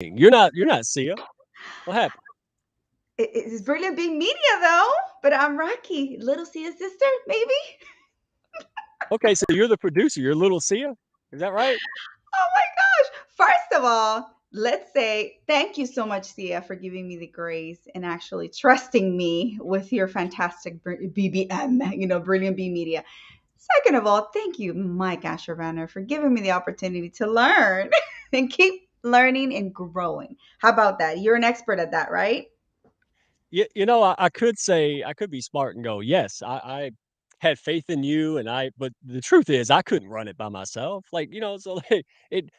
You're not Sia. What happened? It's brilliant being media though, but I'm Rocky, little Sia's sister, maybe. Okay, so you're the producer. You're little Sia. Is that right? Oh my gosh! First of all, let's say thank you so much, Sia, for giving me the grace and actually trusting me with your fantastic BBM, Brilliant B Media. Second of all, thank you, Mike Asherbanner, for giving me the opportunity to learn and keep learning and growing. How about that? You're an expert at that, right? I could say I could be smart and go, yes, I had faith in you, but the truth is I couldn't run it by myself. So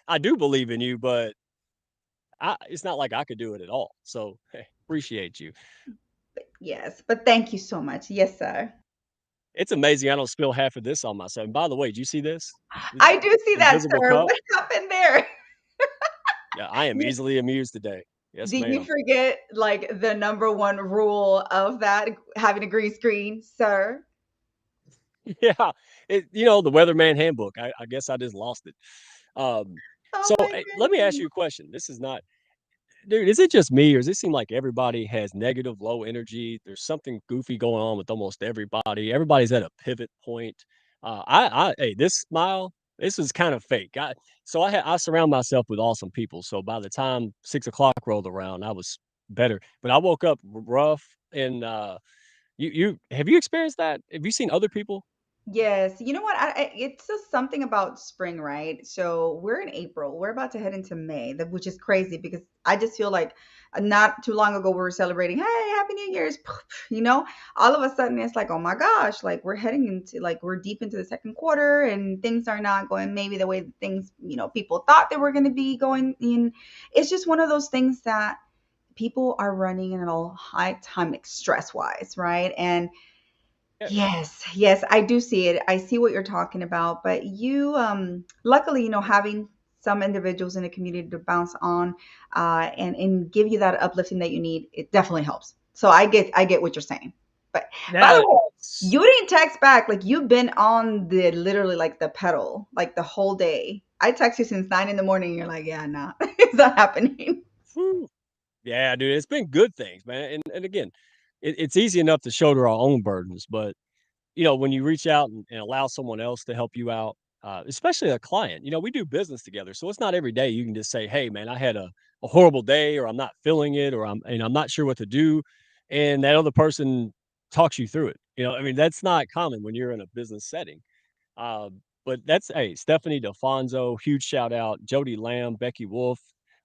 I do believe in you, but it's not like I could do it at all. So hey, appreciate you. Yes, but thank you so much. Yes, sir. It's amazing I don't spill half of this on myself. And by the way, did you see this? This I do see that, invisible sir. cup? What happened there? Yeah, I am easily amused today. Yes, Did you ma'am. forget like the number one rule of that having a green screen, sir? Yeah, the Weatherman Handbook. I guess I just lost it. Um, Oh so my let me ask goodness. you a question. This is not, dude. Is it just me, or does it seem like everybody has negative, low energy? There's something goofy going on with almost everybody. Everybody's at a pivot point. Hey, this smile, this is kind of fake. I surround myself with awesome people. So by the time 6 o'clock rolled around, I was better. But I woke up rough, and you have you experienced that? Have you seen other people? Yes, you know what? It's just something about spring, right? So we're in April. We're about to head into May, which is crazy because I just feel like not too long ago we were celebrating, hey, Happy New Year's, you know. All of a sudden it's like, oh my gosh, like we're heading into like we're deep into the second quarter and things are not going maybe the way that things people thought they were going to be going in. It's just one of those things that people are running in a high time, like stress wise, right? And Yeah, yes, yes, I do see it. I see what you're talking about, but luckily, having some individuals in the community to bounce on, and give you that uplifting that you need, it definitely helps. So I get what you're saying. But by now the way, you didn't text back. Like you've been on the literally like the pedal, like the whole day. I text you since 9 in the morning. And you're like, yeah, nah, it's not happening. whew, yeah, dude, it's been good things, man. And again, it's easy enough to shoulder our own burdens, but when you reach out and allow someone else to help you out, especially a client, we do business together. So it's not every day you can just say, hey, man, I had a horrible day, or I'm not feeling it, or I'm not sure what to do. And that other person talks you through it. I mean, that's not common when you're in a business setting. Uh, but that's, hey, Stephanie Delfonso, huge shout out, Jody Lamb, Becky Wolf,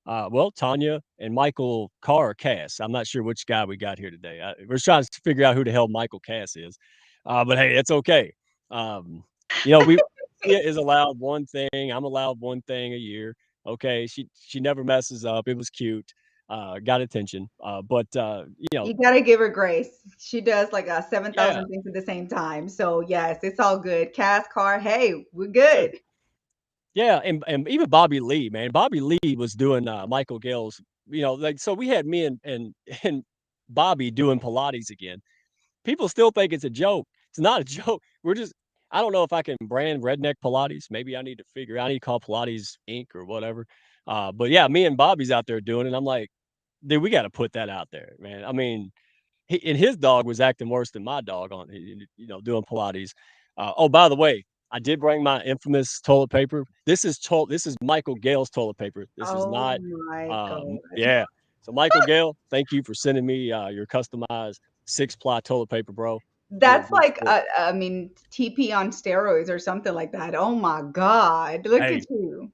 Tonya and Michael Carr Cass. I'm not sure which guy we got here today. We're trying to figure out who the hell Michael Cass is. But hey, it's okay. Um, we Tia is allowed one thing. I'm allowed one thing a year. Okay, she never messes up. It was cute. Got attention. You gotta give her grace. She does like a Yeah, 7,000 things at the same time. So yes, it's all good. Cast car, hey, we're sure. good. Yeah, and even Bobby Lee, man. Bobby Lee was doing Michael Gale's. So we had me and and Bobby doing Pilates again. People still think it's a joke. It's not a joke. I don't know if I can brand redneck Pilates. Maybe I need to call Pilates Inc. or whatever. But yeah, me and Bobby's out there doing it. I'm like, dude, we got to put that out there, man. I mean, and his dog was acting worse than my dog doing Pilates. Oh, by the way, I did bring my infamous toilet paper. This is Michael Gale's toilet paper. This is Oh not, my God. yeah. So Michael Gale, thank you for sending me your customized 6-ply toilet paper, bro. You're a That's good like sport. I mean TP on steroids or something like that. Oh my God. Look at Hey, you.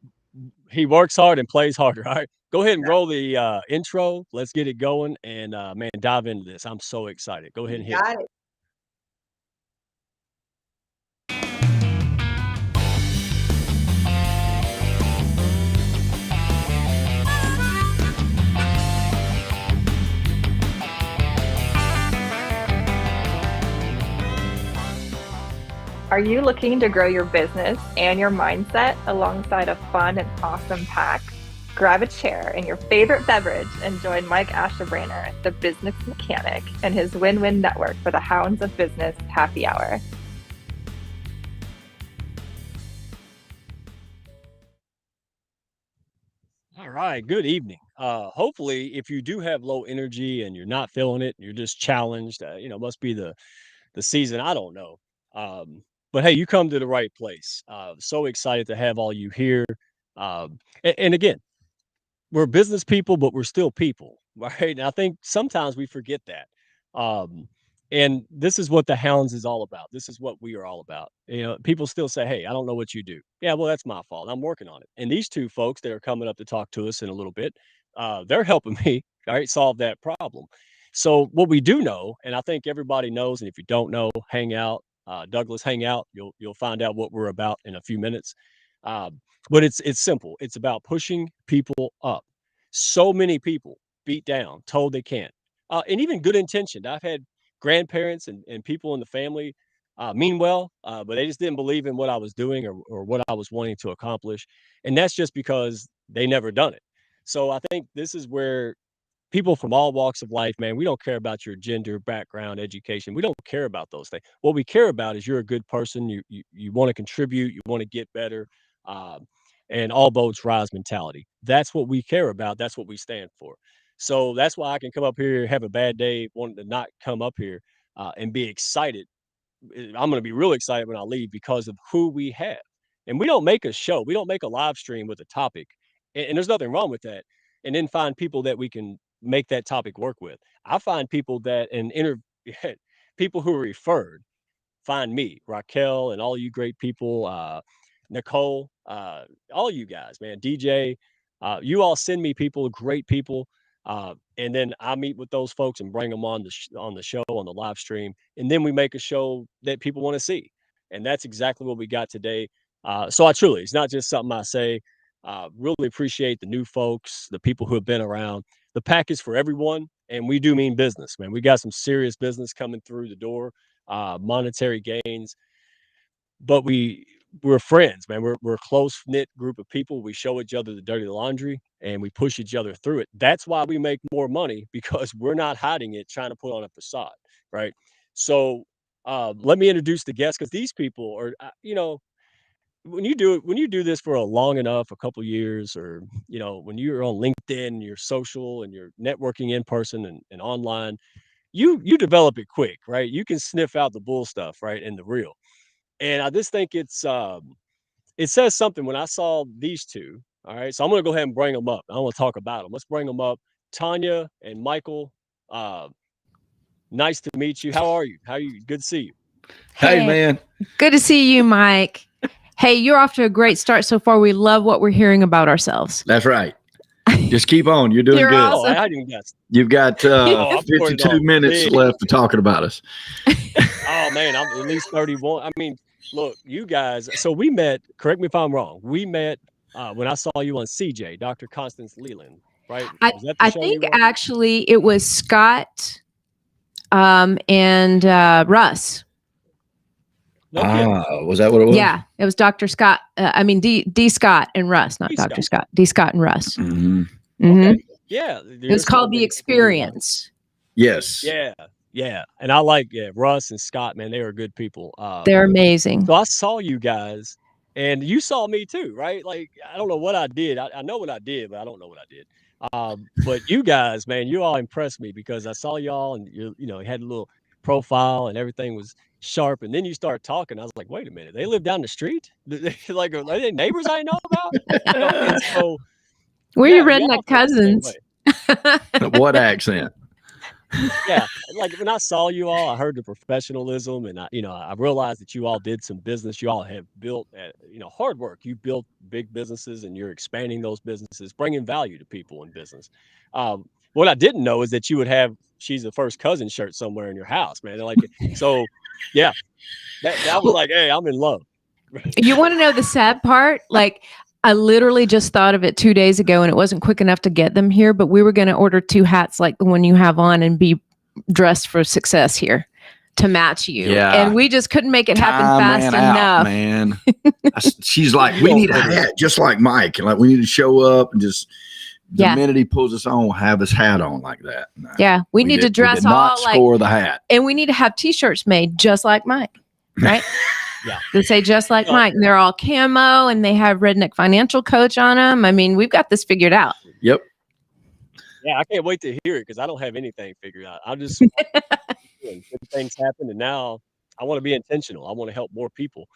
he works hard and plays harder. All right, go ahead and roll the intro. Let's get it going, and man, dive into this. I'm so excited. Go ahead and You hit it. got it. Are you looking to grow your business and your mindset alongside a fun and awesome pack? Grab a chair and your favorite beverage and join Mike Asherbrainer, the business mechanic, and his win-win network for the Hounds of Business Happy Hour. All right, good evening. hopefully, if you do have low energy and you're not feeling it, you're just challenged. Must be the season. I don't know. Um, but hey, you come to the right place. So excited to have all you here. And again, we're business people, but we're still people, right? And I think sometimes we forget that. Um, and this is what the Hounds is all about. This is what we are all about. People still say, "Hey, I don't know what you do." Yeah, well, that's my fault. I'm working on it. And these two folks that are coming up to talk to us in a little bit, they're helping me, all right, solve that problem. So what we do know, and I think everybody knows, and if you don't know, hang out, Douglas, hang out. You'll find out what we're about in a few minutes. Uh, but it's simple. It's about pushing people up. So many people beat down, told they can't, and even good intentioned. I've had grandparents and people in the family mean well, but they just didn't believe in what I was doing or what I was wanting to accomplish, and that's just because they never done it. So I think this is where people from all walks of life, man, we don't care about your gender, background, education. We don't care about those things. What we care about is you're a good person. You want to contribute. You want to get better. Um, and all boats rise mentality. That's what we care about. That's what we stand for. So that's why I can come up here, have a bad day, wanting to not come up here and be excited. I'm going to be real excited when I leave because of who we have. And we don't make a show. We don't make a live stream with a topic. And there's nothing wrong with that. And then find people that we can make that topic work with. I find people that people who are referred find me, Raquel, and all you great people, Nicole, all you guys, man, DJ, you all send me people, great people, and then I meet with those folks and bring them on on the show on the live stream, and then we make a show that people want to see, and that's exactly what we got today. So I truly, it's not just something I say. Really appreciate the new folks, the people who have been around. The pack is for everyone, and we do mean business, man. We got some serious business coming through the door, monetary gains, but we're friends, man. We're a close knit group of people. We show each other the dirty laundry and we push each other through it. That's why we make more money because we're not hiding it, trying to put on a facade, right? So let me introduce the guests because these people are, when you do this for a long enough, a couple years, or when you're on LinkedIn, you're social and you're networking in person and online, you develop it quick, right? You can sniff out the bull stuff, right, and the real. And I just think it says something when I saw these two. All right, so I'm gonna go ahead and bring them up. I want to talk about them. Let's bring them up. Tonya and Michael. Uh, nice to meet you. How are you? How are you? Good to see you. Hey, man. Good to see you, Mike. Hey, you're off to a great start so far. We love what we're hearing about ourselves. That's right. Just keep on. You're doing You're good. awesome. I didn't guess. You've got 52 minutes left to talk about us. Oh man, I'm at least 31. I mean, look, you guys. So we met. Correct me if I'm wrong. We met when I saw you on CJ, Dr. Constance Leland, right? Was that the I show think you were on? actually it was Scott and Russ. No kidding. Was that what it was? Yeah, it was Dr. Scott. D. Scott and Russ, not D. Dr. Scott. Scott. D. Scott and Russ. Mm-hmm. Mhm. Okay. Yeah. It was called The Experience. Yes. Yeah. And I like Russ and Scott, man. They are good people. They're amazing. So I saw you guys, and you saw me too, right? Like I don't know what I did. I know what I did, but I don't know what I did. But you guys, man, you all impressed me because I saw y'all, and you had a little profile, and everything was sharp. And then you start talking. I was like, wait a minute, they live down the street? Like, are they neighbors I know about? And so We're your y'all redneck felt the same cousins. way. What accent? Yeah, like when I saw you all, I heard the professionalism, and I realized that you all did some business. You all have built, hard work. You built big businesses, and you're expanding those businesses, bringing value to people in business. What I didn't know is that you would have "She's the First Cousin" shirt somewhere in your house, man. Like, so, yeah, that was like, hey, I'm in love. You want to know the sad part? Like, I literally just thought of it 2 days ago, and it wasn't quick enough to get them here, but we were going to order 2 hats like the one you have on and be dressed for success here to match you. Yeah. And we just couldn't make it happen Time fast ran enough. out, man. She's like, we need a hat just like Mike. And like, we need to show up and just the minute he pulls us on, we'll have his hat on like that. No, yeah. We need to dress all like, score the hat. And we need to have t-shirts made just like Mike, right? Yeah. They say just like Mike, and they're all camo, and they have Redneck Financial Coach on them. I mean, we've got this figured out. Yep. Yeah, I can't wait to hear it because I don't have anything figured out. I just good things happen, and now I want to be intentional. I want to help more people,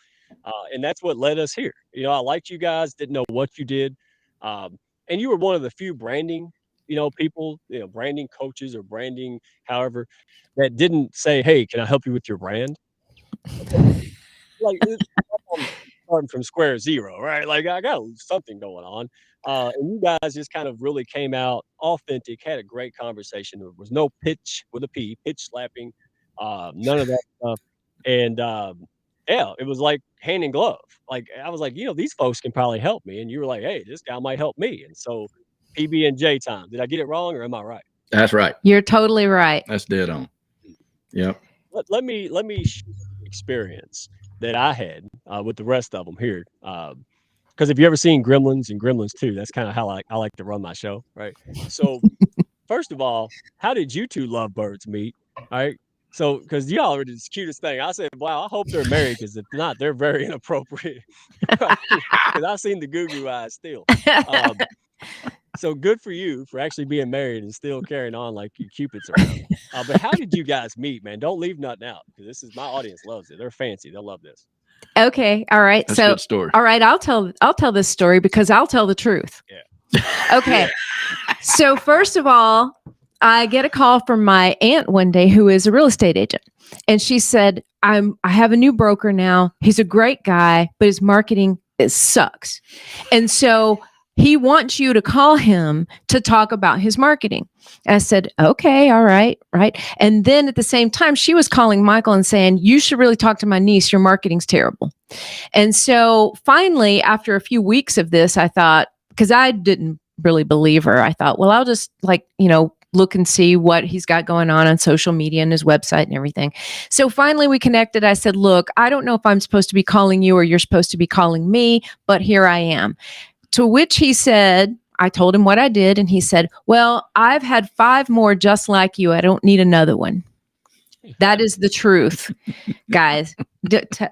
and that's what led us here. I liked you guys, didn't know what you did, and you were one of the few branding, people, branding coaches or branding, however, that didn't say, "Hey, can I help you with your brand?" Like I'm starting from square zero, right? Like I got something going on. And you guys just kind of really came out authentic, had a great conversation. There was no pitch with a P, pitch slapping, none of that stuff. And yeah, it was like hand in glove. Like I was like, these folks can probably help me. And you were like, hey, this guy might help me. And so PB and J time. Did I get it wrong or am I right? That's right. You're totally right. That's dead on. Yep. Let me share the experience that I had with the rest of them here. Because if you ever seen Gremlins and Gremlins 2, that's kind of how I like to run my show, right? So, first of all, how did you two lovebirds meet? All right. So, because y'all are the cutest thing. I said, wow, I hope they're married because if not, they're very inappropriate. Because I've seen the goo goo eyes still. So good for you for actually being married and still carrying on like you Cupids around. But how did you guys meet, man? Don't leave nothing out because this is my audience loves it. They're fancy. They'll love this. Okay. All right. That's a good story. All right. I'll tell this story because I'll tell the truth. Yeah. Okay. So first of all, I get a call from my aunt one day who is a real estate agent. And she said, I have a new broker now. He's a great guy, but his marketing sucks. And so he wants you to call him to talk about his marketing. And I said, okay, all right, right. And then at the same time, she was calling Michael and saying, you should really talk to my niece. Your marketing's terrible. And so finally, after a few weeks of this, I thought, because I didn't really believe her, I thought, well, I'll just look and see what he's got going on social media and his website and everything. So finally we connected. I said, look, I don't know if I'm supposed to be calling you or you're supposed to be calling me, but here I am. To which he said, I told him what I did. And he said, well, I've had 5 more just like you. I don't need another one. That is the truth, guys.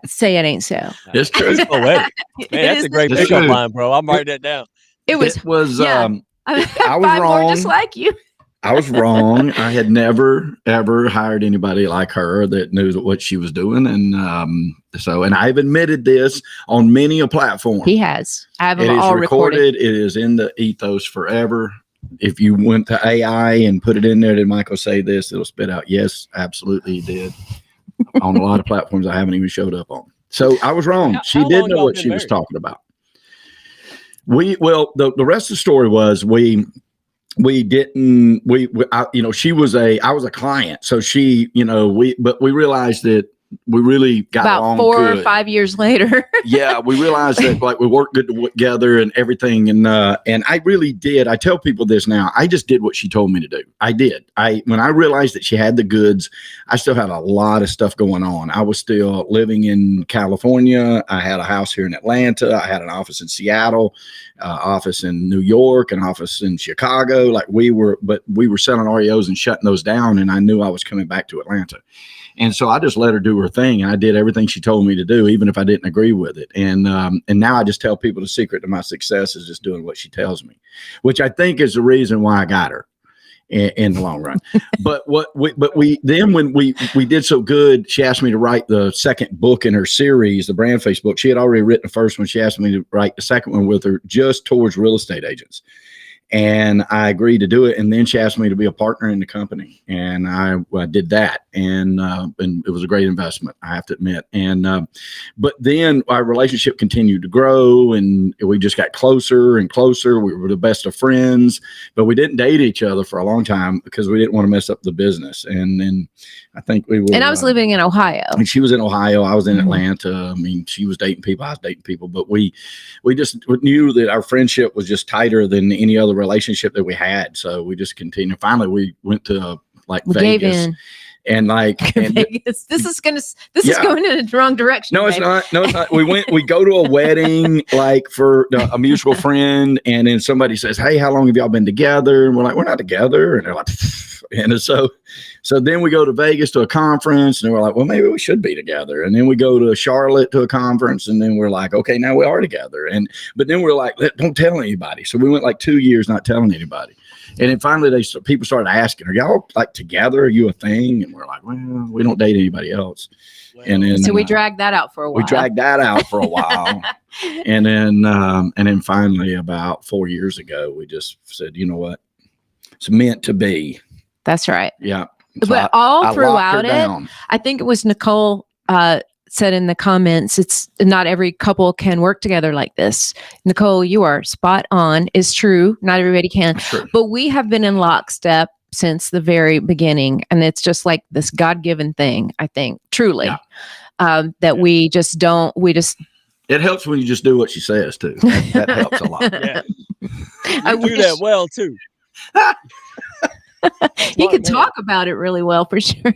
Say it ain't so. It's true. It's poetic. Man, that's a great pickup line, bro. I'm writing that down. It was yeah. I was 5 more wrong. just like you. I was wrong. I had never, ever hired anybody like her that knew what she was doing. And and I've admitted this on many a platform. He has. I have them It is all recorded. It is in the ethos forever. If you went to AI and put it in there, did Michael say this? It'll spit out, yes, absolutely he did. On a lot of platforms I haven't even showed up on. So I was wrong. She did know what she was talking about. The rest of the story was she was I was a client. So she, but we realized that we really got about along 4 good. or 5 years later. Yeah, we realized that we worked good together and everything. And I really did. I tell people this now. I just did what she told me to do. I did. When I realized that she had the goods, I still had a lot of stuff going on. I was still living in California. I had a house here in Atlanta. I had an office in Seattle, office in New York, an office in Chicago. We were selling REOs and shutting those down. And I knew I was coming back to Atlanta. And so I just let her do her thing. And I did everything she told me to do, even if I didn't agree with it. And now I just tell people the secret to my success is just doing what she tells me, which I think is the reason why I got her in the long run. But when we did so good, she asked me to write the second book in her series, the BrandFace book. She had already written the first one. She asked me to write the second one with her just towards real estate agents. And I agreed to do it. And then she asked me to be a partner in the company. And I did that. And it was a great investment, I have to admit. And but then our relationship continued to grow and we just got closer and closer. We were the best of friends, but we didn't date each other for a long time because we didn't want to mess up the business. And then I think we were. And I was living in Ohio. And she was in Ohio. I was in Atlanta. I mean, she was dating people. I was dating people. But we just knew that our friendship was just tighter than any other relationship that we had. So we just continued. Finally, we went to Vegas. Gave in. And Vegas. This is going in the wrong direction. No, it's not. No, it's not. We go to a wedding, for a mutual friend. And then somebody says, hey, how long have y'all been together? And we're like, we're not together. And they're like, and so then we go to Vegas to a conference and we're like, well, maybe we should be together. And then we go to Charlotte to a conference and then we're like, okay, now we are together. But then we're like, don't tell anybody. So we went 2 years not telling anybody. And then finally, people started asking, "Are y'all like together? Are you a thing?" And we're like, "Well, we don't date anybody else." Well, And then So we dragged that out for a while. we dragged that out for a while, and then finally, about 4 years ago, we just said, "You know what? It's meant to be." That's right. Yeah. But I all locked her throughout it, down. I think it was Nicole said in the comments, it's not every couple can work together like this. Nicole, you are spot on. It's true. Not everybody can. That's true. But we have been in lockstep since the very beginning. And it's just like this God-given thing, I think, truly. That we just don't, It helps when you just do what she says too. That helps a lot. Yeah. I You do that well too. he could man. talk about it really well for sure.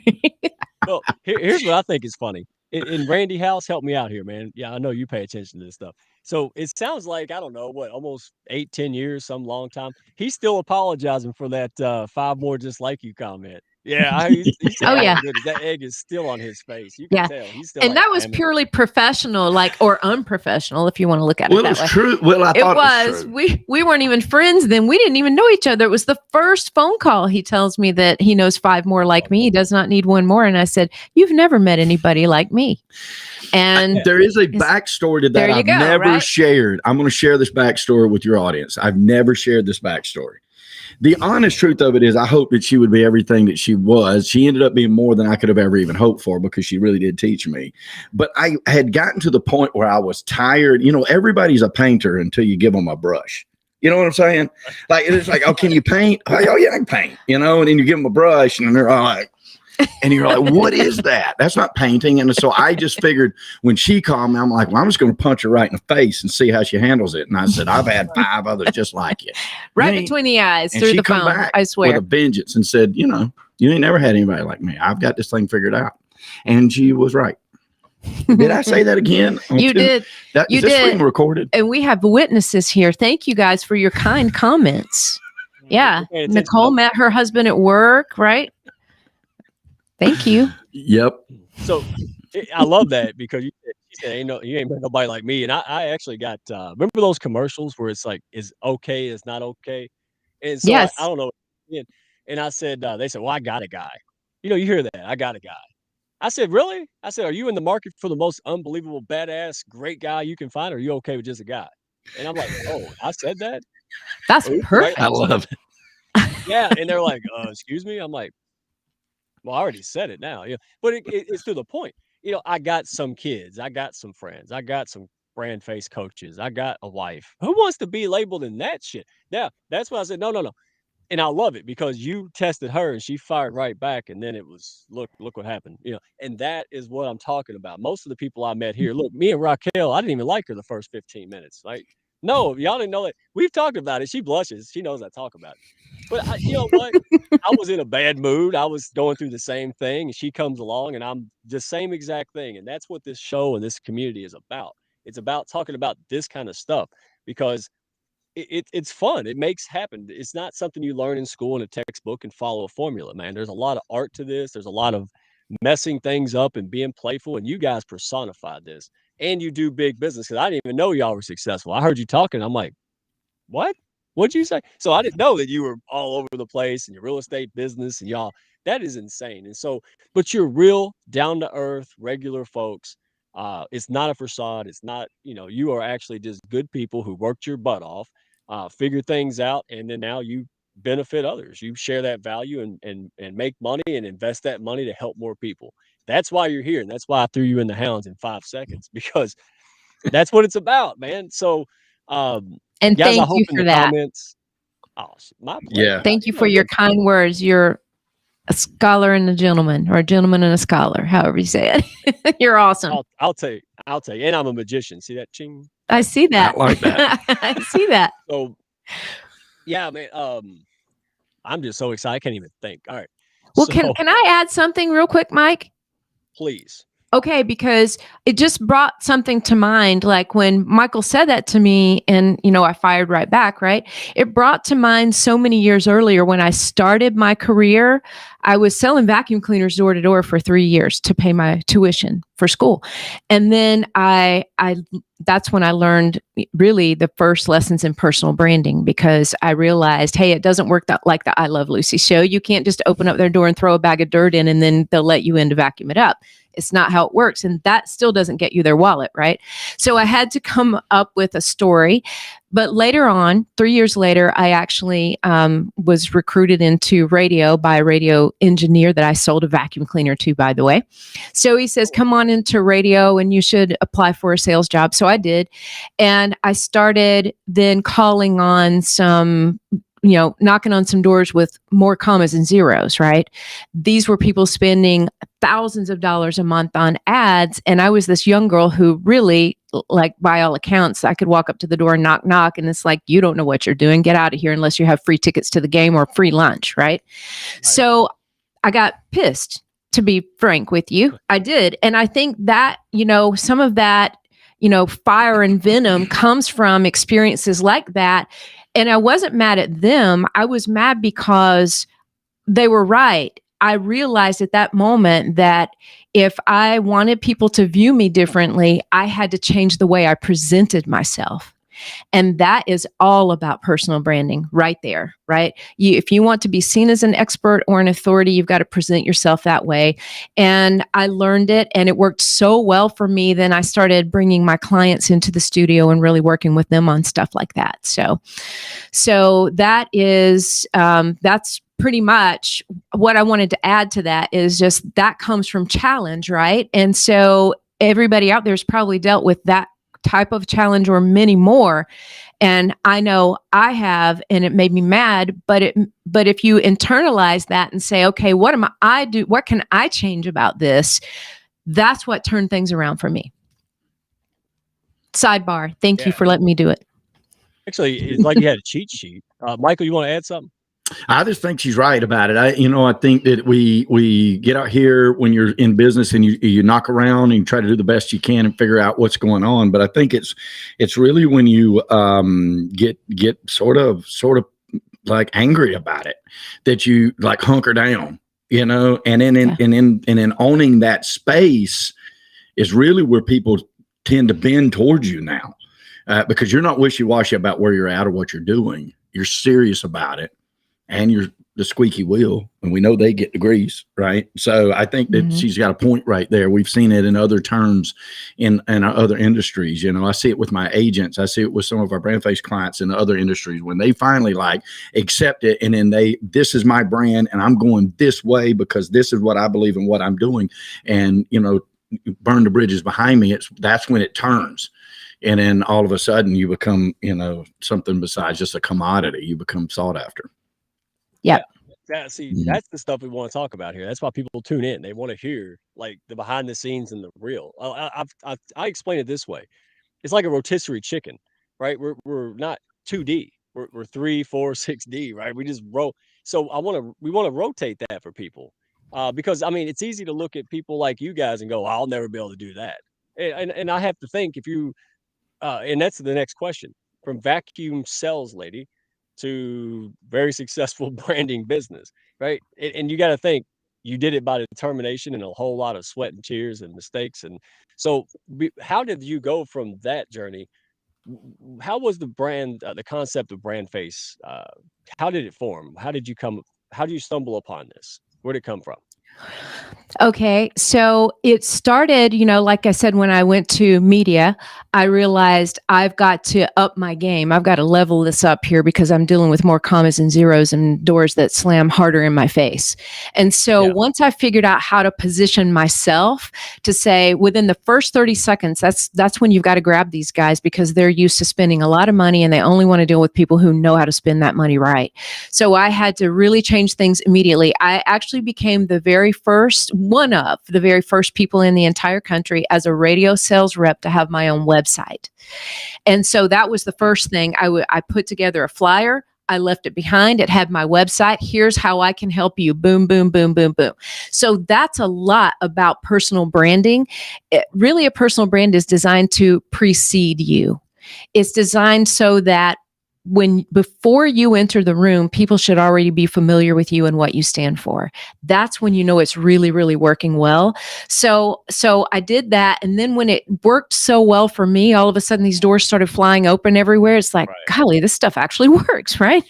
Well, here's what I think is funny. In Randy House, help me out here, man. Yeah, I know you pay attention to this stuff. So it sounds like, I don't know, what, almost 8-10 years, some long time. He's still apologizing for that 5 more just like you comment. Yeah, he's still, Oh, yeah. goodness, that egg is still on his face. You Yeah. can tell. He's still And like, that was "Damn it." purely professional, or unprofessional, if you want to look at Well, it it that was way. true. Well, I It thought it was. was true. We weren't even friends then. We didn't even know each other. It was the first phone call. He tells me that he knows 5 more like me. He does not need 1 more. And I said, "You've never met anybody like me." And There is a backstory to that There you I've go, never right? shared. I'm going to share this backstory with your audience. I've never shared this backstory. The honest truth of it is, I hoped that she would be everything that she was. She ended up being more than I could have ever even hoped for, because she really did teach me. But I had gotten to the point where I was tired. You know, everybody's a painter until you give them a brush. You know what I'm saying? Like, it's like, "Oh, can you paint?" Like, "Oh, yeah, I can paint." You know, and then you give them a brush and they're all like, and you're like, "What is that? That's not painting." And so I just figured, when she called me, I'm like, "Well, I'm just going to punch her right in the face and see how she handles it." And I said, "I've had 5 others just like you." right Man, between the eyes, and through she the come phone, back I with swear. a vengeance and said, "You know, you ain't never had anybody like me. I've got this thing figured out." And she was right. Did I say that again? You did. You Is this did. being recorded? And we have witnesses here. Thank you guys for your kind comments. Yeah. You're paying attention, Nicole though. met her husband at work, right? Thank you. Yep. So I love that, because she said, you ain't met nobody like me. And I actually got, remember those commercials where it's like, is okay, is not okay. And so I Yes. don't know. And I said, they said, "Well, I got a guy." You hear that? "I got a guy." I said, "Really?" I said, "Are you in the market for the most unbelievable, badass, great guy you can find? Or are you okay with just a guy?" And I'm like, "Oh, I said that?" That's Oops, perfect. I love it. Yeah. And they're like, "Excuse me?" I'm like, "Well, I already said it now." Yeah. But it's to the point. I got some kids. I got some friends. I got some BrandFace coaches. I got a wife. Who wants to be labeled in that shit? Yeah. That's why I said, no, no, no. And I love it, because you tested her and she fired right back. And then it was, look what happened. And that is what I'm talking about. Most of the people I met here, look, me and Raquel, I didn't even like her the first 15 minutes. Like, no, y'all didn't know it. We've talked about it. She blushes. She knows I talk about it. But you know what? I was in a bad mood. I was going through the same thing, and she comes along, and I'm the same exact thing. And that's what this show and this community is about. It's about talking about this kind of stuff, because it's fun. It makes happen. It's not something you learn in school in a textbook and follow a formula, man. There's a lot of art to this. There's a lot of messing things up and being playful. And you guys personified this. And you do big business, because I didn't even know y'all were successful. I heard you talking. I'm like, what? What'd you say? So I didn't know that you were all over the place in your real estate business, and y'all, that is insane. And so, but you're real, down to earth, regular folks. It's not a facade. It's not, you are actually just good people who worked your butt off, figure things out, and then now you benefit others. You share that value and make money and invest that money to help more people. That's why you're here. And that's why I threw you in the hounds in 5 seconds, because that's what it's about, man. So, And guys, I thank hope you in for the that. comments. Oh, my pleasure. Yeah. Thank you for your kind words. You're a scholar and a gentleman, or a gentleman and a scholar, however you say it. You're awesome. I'll take. And I'm a magician. See that ching? I see that. I like that. I see that. So, yeah, man. I'm just so excited. I can't even think. All right. Well, So, can I add something real quick, Mike? please. Okay, because it just brought something to mind. Like when Michael said that to me, and I fired right back, right? It brought to mind so many years earlier when I started my career. I was selling vacuum cleaners door to door for 3 years to pay my tuition. for school. And then I that's when I learned really the first lessons in personal branding, because I realized, hey, it doesn't work that like the I Love Lucy show. You can't just open up their door and throw a bag of dirt in and then they'll let you in to vacuum it up. It's not how it works. And that still doesn't get you their wallet, right? So I had to come up with a story. But later on, 3 years later, I actually was recruited into radio by a radio engineer that I sold a vacuum cleaner to, by the way. So he says, come on into radio and you should apply for a sales job. So I did. And I started then calling on some, knocking on some doors with more commas and zeros, right? These were people spending thousands of dollars a month on ads. And I was this young girl who really, like, by all accounts, I could walk up to the door and knock, knock. And it's like, you don't know what you're doing. Get out of here unless you have free tickets to the game or free lunch, right? So I got pissed, to be frank with you. I did. And I think that, some of that, fire and venom comes from experiences like that. And I wasn't mad at them. I was mad because they were right. I realized at that moment that if I wanted people to view me differently, I had to change the way I presented myself. And that is all about personal branding right there, right? If you want to be seen as an expert or an authority, you've got to present yourself that way. And I learned it, and it worked so well for me. Then I started bringing my clients into the studio and really working with them on stuff like that. So that is, that's pretty much what I wanted to add to that, is just that comes from challenge, right? And so everybody out there has probably dealt with that type of challenge or many more. And I know I have, and it made me mad, but if you internalize that and say, okay, what can I change about this? That's what turned things around for me. Sidebar. Thank you for letting me do it. Actually, it's like you had a cheat sheet. Michael, you want to add something? I just think she's right about it. I think that we get out here when you're in business and you knock around and you try to do the best you can and figure out what's going on. But I think it's really when you get sort of like angry about it, that you like hunker down, and in owning that space is really where people tend to bend towards you now, because you're not wishy-washy about where you're at or what you're doing. You're serious about it. And you're the squeaky wheel, and we know they get the grease, right? So I think that she's got a point right there. We've seen it in other terms in other industries. I see it with my agents. I see it with some of our BrandFace clients in other industries when they finally accept it, and then this is my brand, and I'm going this way because this is what I believe in, what I'm doing, and burn the bridges behind me. That's when it turns. And then all of a sudden you become, something besides just a commodity. You become sought after. Yeah. See, that's the stuff we want to talk about here. That's why people tune in. They want to hear like the behind the scenes and the real. I explain it this way. It's like a rotisserie chicken, right? We're not 2D. We're 3, 4, 6D, right? We just roll. So we want to rotate that for people, because it's easy to look at people like you guys and go, I'll never be able to do that. And I have to think if you, and that's the next question, from vacuum sales lady to very successful branding business, right? And you got to think you did it by determination and a whole lot of sweat and tears and mistakes. And so how did you go from that journey? How was the brand, the concept of BrandFace? How did it form? How did you stumble upon this? Where did it come from? Okay. So it started, like I said, when I went to media, I realized I've got to up my game. I've got to level this up here because I'm dealing with more commas and zeros and doors that slam harder in my face. And so once I figured out how to position myself to say within the first 30 seconds, that's when you've got to grab these guys, because they're used to spending a lot of money and they only want to deal with people who know how to spend that money right. So I had to really change things immediately. I actually became one of the very first people in the entire country as a radio sales rep to have my own website. And so that was the first thing. I put together a flyer. I left it behind. It had my website. Here's how I can help you. Boom, boom, boom, boom, boom. So that's a lot about personal branding. Really, a personal brand is designed to precede you. It's designed so that before you enter the room, people should already be familiar with you and what you stand for. That's when you know it's really, really working well. So I did that. And then when it worked so well for me, all of a sudden these doors started flying open everywhere. It's like, golly, this stuff actually works, right?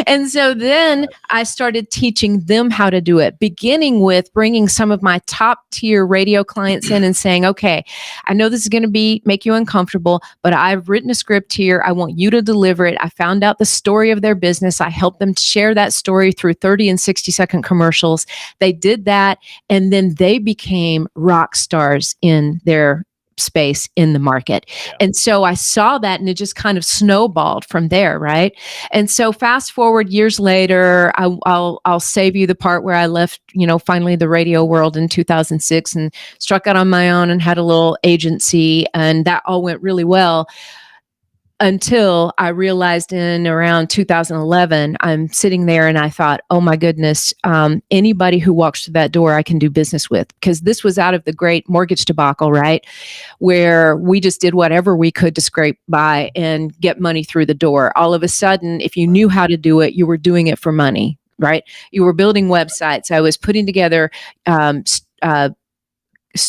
And so then I started teaching them how to do it, beginning with bringing some of my top tier radio clients in and saying, okay, I know this is going to make you uncomfortable, but I've written a script here. I want you to deliver it. I found out the story of their business. I helped them share that story through 30 and 60-second commercials. They did that. And then they became rock stars in their space in the market. Yeah. And so I saw that and it just kind of snowballed from there. Right. And so fast forward years later, I'll save you the part where I left, finally the radio world in 2006 and struck out on my own and had a little agency, and that all went really well. Until I realized in around 2011, I'm sitting there and I thought, oh my goodness, anybody who walks through that door, I can do business with. Because this was out of the great mortgage debacle, right? Where we just did whatever we could to scrape by and get money through the door. All of a sudden, if you knew how to do it, you were doing it for money, right? You were building websites. I was putting together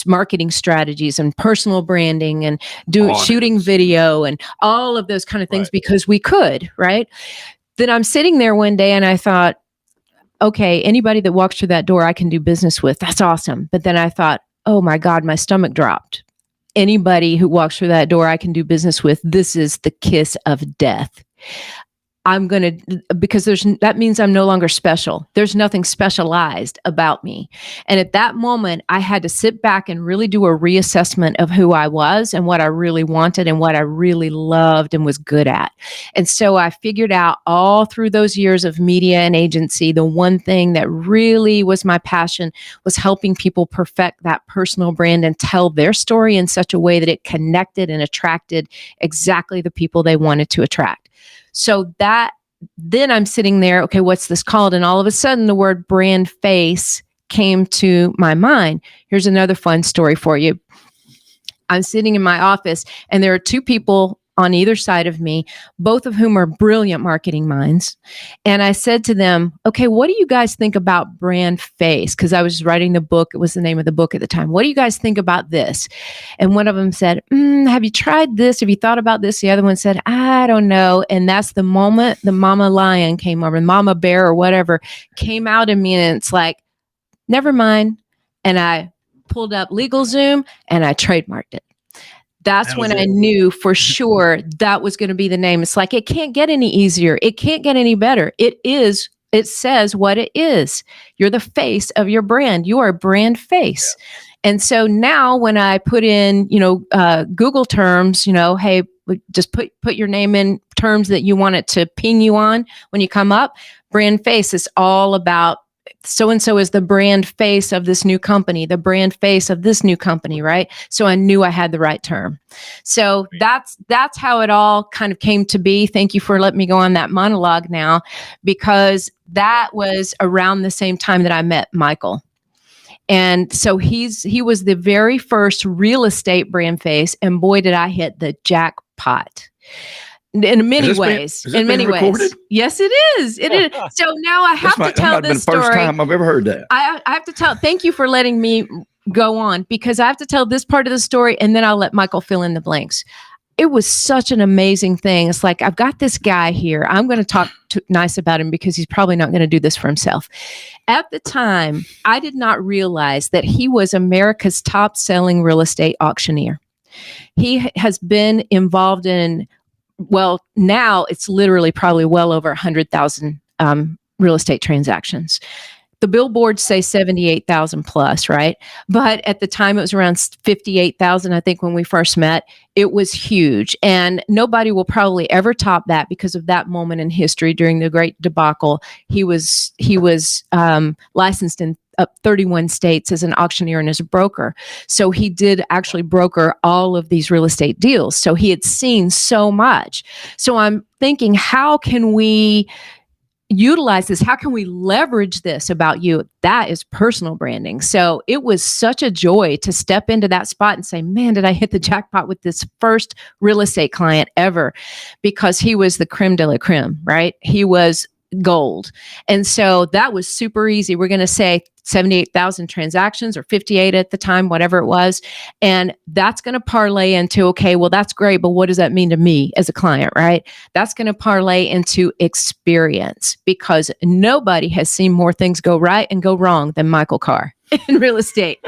marketing strategies and personal branding and shooting video and all of those kind of things because we could, right? Then I'm sitting there one day and I thought, okay, anybody that walks through that door, I can do business with. That's awesome. But then I thought, oh my God, my stomach dropped. Anybody who walks through that door, I can do business with. This is the kiss of death. Because that means I'm no longer special. There's nothing specialized about me. And at that moment, I had to sit back and really do a reassessment of who I was and what I really wanted and what I really loved and was good at. And so I figured out all through those years of media and agency, the one thing that really was my passion was helping people perfect that personal brand and tell their story in such a way that it connected and attracted exactly the people they wanted to attract. So then I'm sitting there, okay, what's this called? And all of a sudden the word BrandFace came to my mind. Here's another fun story for you. I'm sitting in my office and there are two people on either side of me, both of whom are brilliant marketing minds. And I said to them, okay, what do you guys think about BrandFace? Because I was writing the book. It was the name of the book at the time. What do you guys think about this? And one of them said, have you tried this? Have you thought about this? The other one said, I don't know. And that's the moment the mama lion came over, mama bear or whatever came out in me. And it's like, never mind. And I pulled up LegalZoom and I trademarked it. That's when I knew for sure that was going to be the name. It's like, it can't get any easier. It can't get any better. It says what it is. You're the face of your brand. You are BrandFace. Yeah. And so now when I put in, Google terms, hey, just put your name in terms that you want it to ping you on when you come up. BrandFace is all about so-and-so is the brand face of this new company, the brand face of this new company, right? So I knew I had the right term. So that's how it all kind of came to be. Thank you for letting me go on that monologue now, because that was around the same time that I met Michael. And so he was the very first real estate brand face, and boy, did I hit the jackpot. In many ways. Yes, it is. It is. So now I have to tell this story. That might have been the first time I've ever heard that. I have to tell. Thank you for letting me go on, because I have to tell this part of the story, and then I'll let Michael fill in the blanks. It was such an amazing thing. It's like, I've got this guy here. I'm going to talk nice about him because he's probably not going to do this for himself. At the time, I did not realize that he was America's top selling real estate auctioneer. He has been involved in, well, now it's literally probably well over 100,000 real estate transactions. The billboards say 78,000 plus, right? But at the time it was around 58,000, I think, when we first met. It was huge. And nobody will probably ever top that because of that moment in history during the Great Debacle. He was licensed in 31 states as an auctioneer and as a broker. So he did actually broker all of these real estate deals. So he had seen so much. So I'm thinking, how can we utilize this? How can we leverage this about you? That is personal branding. So it was such a joy to step into that spot and say, man, did I hit the jackpot with this first real estate client ever? Because he was the creme de la creme, right? He was gold. And so that was super easy. We're going to say 78,000 transactions or 58 at the time, whatever it was. And that's going to parlay into, okay, well, that's great, but what does that mean to me as a client, right? That's going to parlay into experience, because nobody has seen more things go right and go wrong than Michael Carr in real estate.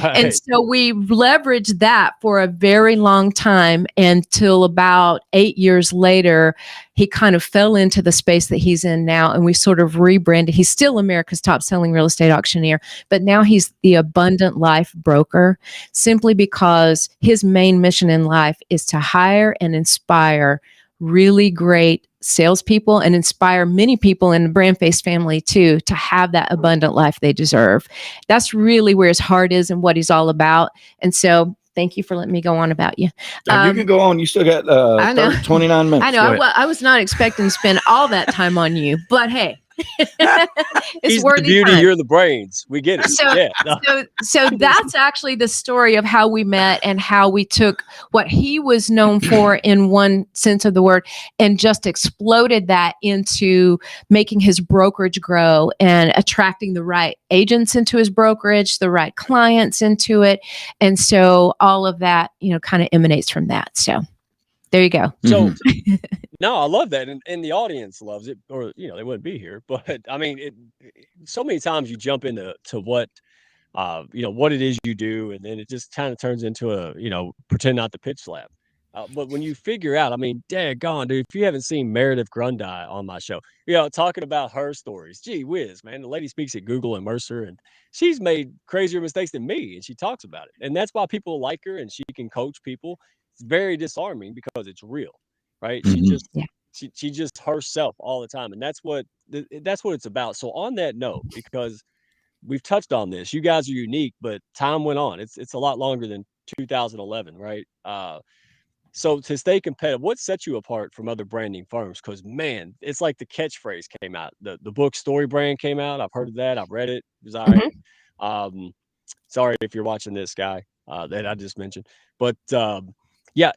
Right. And so we leveraged that for a very long time, until about 8 years later, he kind of fell into the space that he's in now. And we sort of rebranded. He's still America's top selling real estate auctioneer, but now he's the abundant life broker, simply because his main mission in life is to hire and inspire really great salespeople and inspire many people in the BrandFace family too, to have that abundant life they deserve. That's really where his heart is and what he's all about. And so thank you for letting me go on about you. You can go on. You still got 29 minutes. I know. I was not expecting to spend all that time on you, but hey. He's the beauty, time. You're the brains. We get it. So that's actually the story of how we met and how we took what he was known for in one sense of the word and just exploded that into making his brokerage grow and attracting the right agents into his brokerage, the right clients into it. And so all of that, kind of emanates from that. So there you go. So no, I love that. And the audience loves it, or, they wouldn't be here. But I mean, so many times you jump into what, what it is you do. And then it just kind of turns into a, pretend not to pitch slap. But when you figure out, I mean, daggone, dude, if you haven't seen Meredith Grundy on my show, talking about her stories, gee whiz, man, the lady speaks at Google and Mercer, and she's made crazier mistakes than me. And she talks about it. And that's why people like her, and she can coach people. It's very disarming because it's real, right? Mm-hmm. She just herself all the time, and that's what it's about. So on that note, because we've touched on this, you guys are unique, but time went on. It's a lot longer than 2011, right? So to stay competitive, what sets you apart from other branding firms? Because man, it's like the catchphrase came out. The book Story Brand came out. I've heard of that. I've read it. It was all right. Sorry if you're watching this, guy, that I just mentioned, but yeah,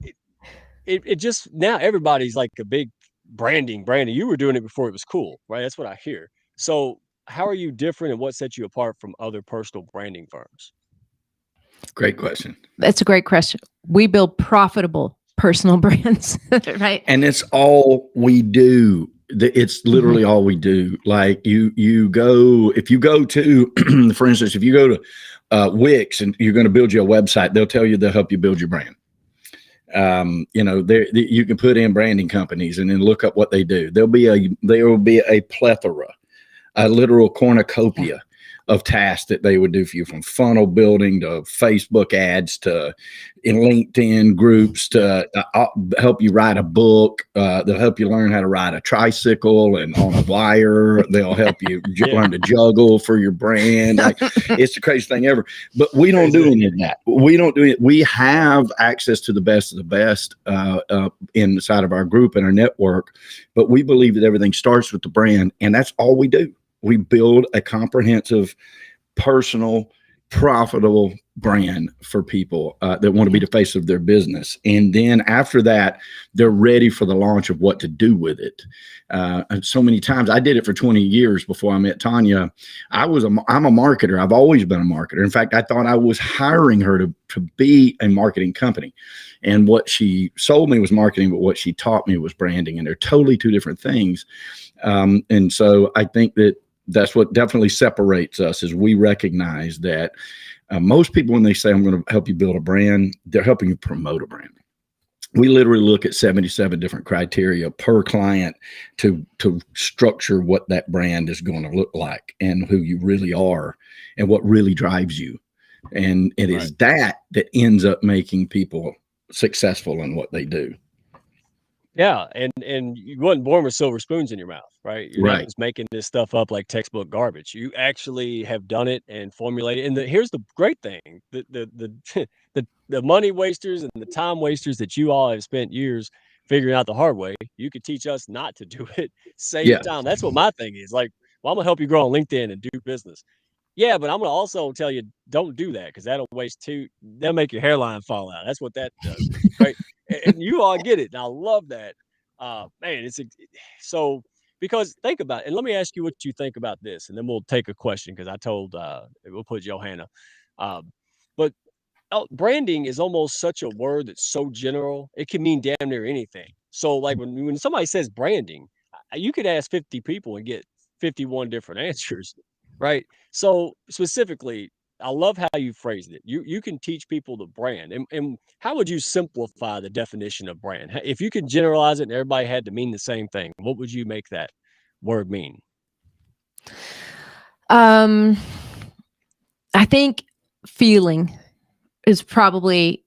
it just, now everybody's like a big branding. You were doing it before it was cool, right? That's what I hear. So how are you different, and what sets you apart from other personal branding firms? Great question. That's a great question. We build profitable personal brands, right? And it's all we do. It's literally all we do. Like you go, if you go to, for instance, if you go to Wix and you're going to build you a website, they'll help you build your brand. You can put in branding companies and then look up what they do. There will be a plethora, a literal cornucopia of tasks that they would do for you, from funnel building to Facebook ads to in LinkedIn groups to help you write a book. They'll help you learn how to ride a tricycle and on a wire. They'll help you learn to juggle for your brand. Like, it's the craziest thing ever. But we don't do any of that. We don't do it. We have access to the best of the best inside of our group and our network. But we believe that everything starts with the brand, and that's all we do. We build a comprehensive, personal, profitable brand for people that want to be the face of their business. And then after that, they're ready for the launch of what to do with it. And so many times, I did it for 20 years before I met Tonya. I'm a marketer. I've always been a marketer. In fact, I thought I was hiring her to be a marketing company. And what she sold me was marketing, but what she taught me was branding. And they're totally two different things. And so I think that's what definitely separates us, is we recognize that most people, when they say, I'm going to help you build a brand, they're helping you promote a brand. We literally look at 77 different criteria per client to structure what that brand is going to look like and who you really are and what really drives you. And it is that ends up making people successful in what they do. Yeah, and you wasn't born with silver spoons in your mouth, right? You're not just making this stuff up like textbook garbage. You actually have done it and formulated. And here's the great thing: the money wasters and the time wasters that you all have spent years figuring out the hard way. You could teach us not to do it, save Yeah. time. That's what my thing is. Like, well, I'm gonna help you grow on LinkedIn and do business. Yeah, but I'm gonna also tell you don't do that because that'll that'll make your hairline fall out. That's what that does, right? And you all get it. And I love that. Man, so because think about it, and let me ask you what you think about this, and then we'll take a question because I told we'll put Johanna. But branding is almost such a word that's so general. It can mean damn near anything. So like when somebody says branding, you could ask 50 people and get 51 different answers, right? So specifically, I love how you phrased it. You can teach people the brand. And how would you simplify the definition of brand? If you could generalize it and everybody had to mean the same thing, what would you make that word mean? I think feeling is probably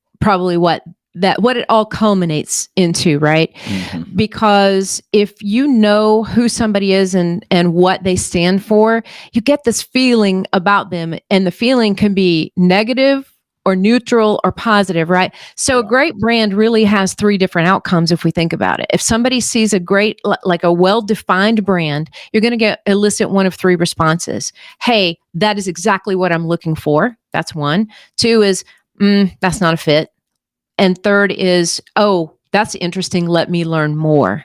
what it all culminates into, right? Mm-hmm. Because if you know who somebody is and what they stand for, you get this feeling about them, and the feeling can be negative or neutral or positive, right? So a great brand really has three different outcomes if we think about it. If somebody sees a great, like a well-defined brand, you're going to elicit one of three responses. Hey, that is exactly what I'm looking for. That's one. Two is, that's not a fit. And third is, oh, that's interesting. Let me learn more.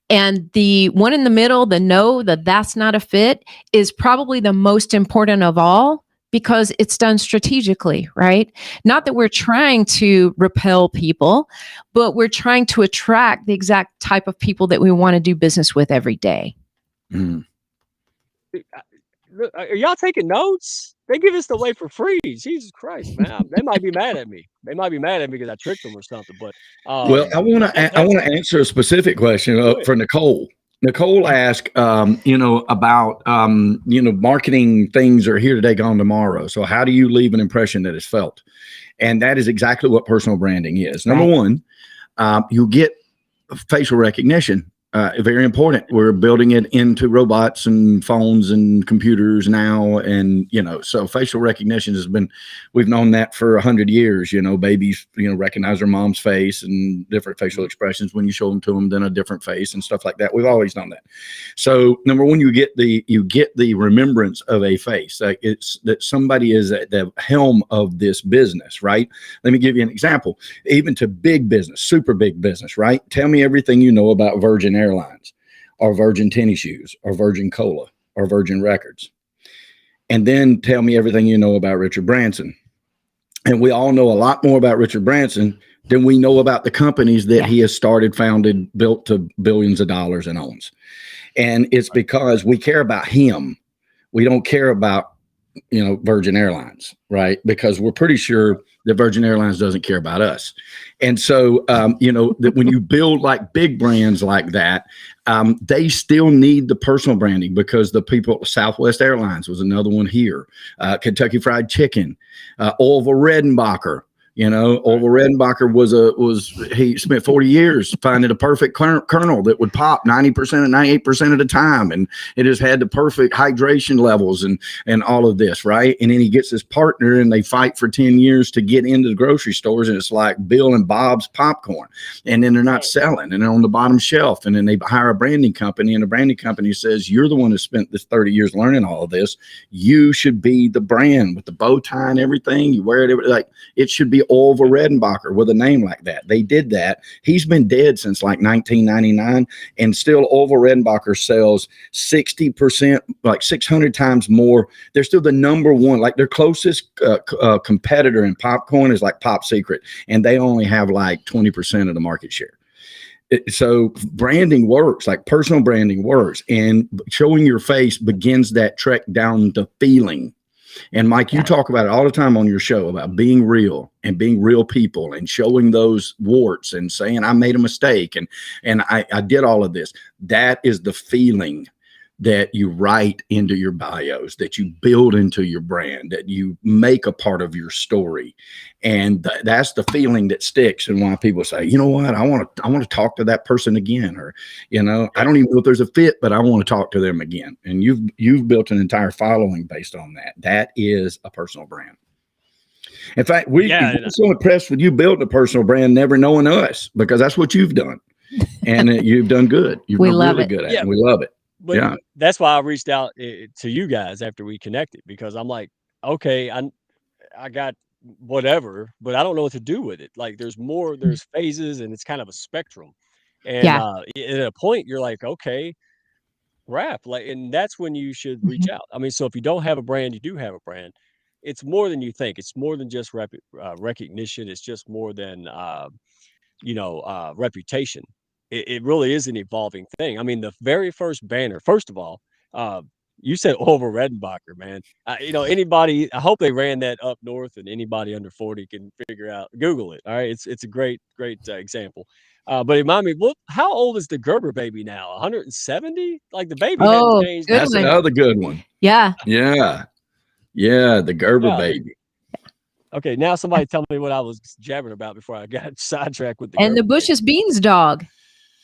And the one in the middle, that's not a fit, is probably the most important of all because it's done strategically, right? Not that we're trying to repel people, but we're trying to attract the exact type of people that we want to do business with every day. Mm. Are y'all taking notes? They give us the way for free. Jesus Christ, man. They might be mad at me. They might be mad at me because I tricked them or something. But Well, I want to answer a specific question for Nicole. Nicole asked, about, marketing things are here today, gone tomorrow. So how do you leave an impression that is felt? And that is exactly what personal branding is. Number one, you get facial recognition. Very important. We're building it into robots and phones and computers now. And, so facial recognition we've known that for 100 years. Babies, recognize their mom's face and different facial expressions when you show them to them, then a different face and stuff like that. We've always known that. So number one, you get the remembrance of a face. It's that somebody is at the helm of this business, right? Let me give you an example. Even to big business, super big business, right? Tell me everything you know about Virgin Airlines or Virgin tennis shoes or Virgin Cola or Virgin Records. And then tell me everything you know about Richard Branson. And we all know a lot more about Richard Branson than we know about the companies that he has started, founded, built to billions of dollars and owns. And it's because we care about him. We don't care about, Virgin Airlines, right? Because we're pretty sure that Virgin Airlines doesn't care about us. And so, that when you build like big brands like that, they still need the personal branding because the people, Southwest Airlines was another one here, Kentucky Fried Chicken, Orville Redenbacher. Orville Redenbacher he spent 40 years finding a perfect kernel that would pop 90% and 98% of the time. And it has had the perfect hydration levels and all of this, right? And then he gets his partner and they fight for 10 years to get into the grocery stores. And it's like Bill and Bob's popcorn. And then they're not selling and they're on the bottom shelf. And then they hire a branding company and the branding company says, you're the one who spent this 30 years learning all of this. You should be the brand with the bow tie and everything. You wear it, like it should be Orville Redenbacher with a name like that. They did that. He's been dead since like 1999, and still Orville Redenbacher sells 60%, like 600 times more. They're still the number one, like their closest competitor in popcorn is like Pop Secret, and they only have like 20% of the market share. So branding works, like personal branding works, and showing your face begins that trek down to feeling. And Mike, you talk about it all the time on your show about being real and being real people and showing those warts and saying, I made a mistake. And I did all of this. That is the feeling that you write into your bios, that you build into your brand, that you make a part of your story. And that's the feeling that sticks. And why people say, you know what, I want to talk to that person again, or, I don't even know if there's a fit, but I want to talk to them again. And you've built an entire following based on that. That is a personal brand. In fact, we're so impressed with you building a personal brand, never knowing us, because that's what you've done. and you've done good. You've We done love really it. good at Yeah, it. We love it. but Yeah. that's why I reached out to you guys after we connected, because I'm like, okay, I got whatever, but I don't know what to do with it. Like there's phases, and it's kind of a spectrum. And Yeah. at a point you're like, okay, rap, like, and that's when you should reach Mhm. out. I mean, so if you don't have a brand, you do have a brand. It's more than you think. It's more than just recognition. It's just more than reputation. It really is an evolving thing. I mean, the very first banner, first of all, uh, you said Orville Redenbacher, man. Anybody, I hope they ran that up north, and anybody under 40 can figure out, Google it. All right. It's a great example. But it reminded me, well, how old is the Gerber baby now? 170? Like the baby hadn't Oh, changed good in That's one. another good one. Yeah. Yeah. Yeah. The Gerber yeah. baby. Okay, now somebody tell me what I was jabbering about before I got sidetracked with the And the Gerber baby. Bush's Beans dog.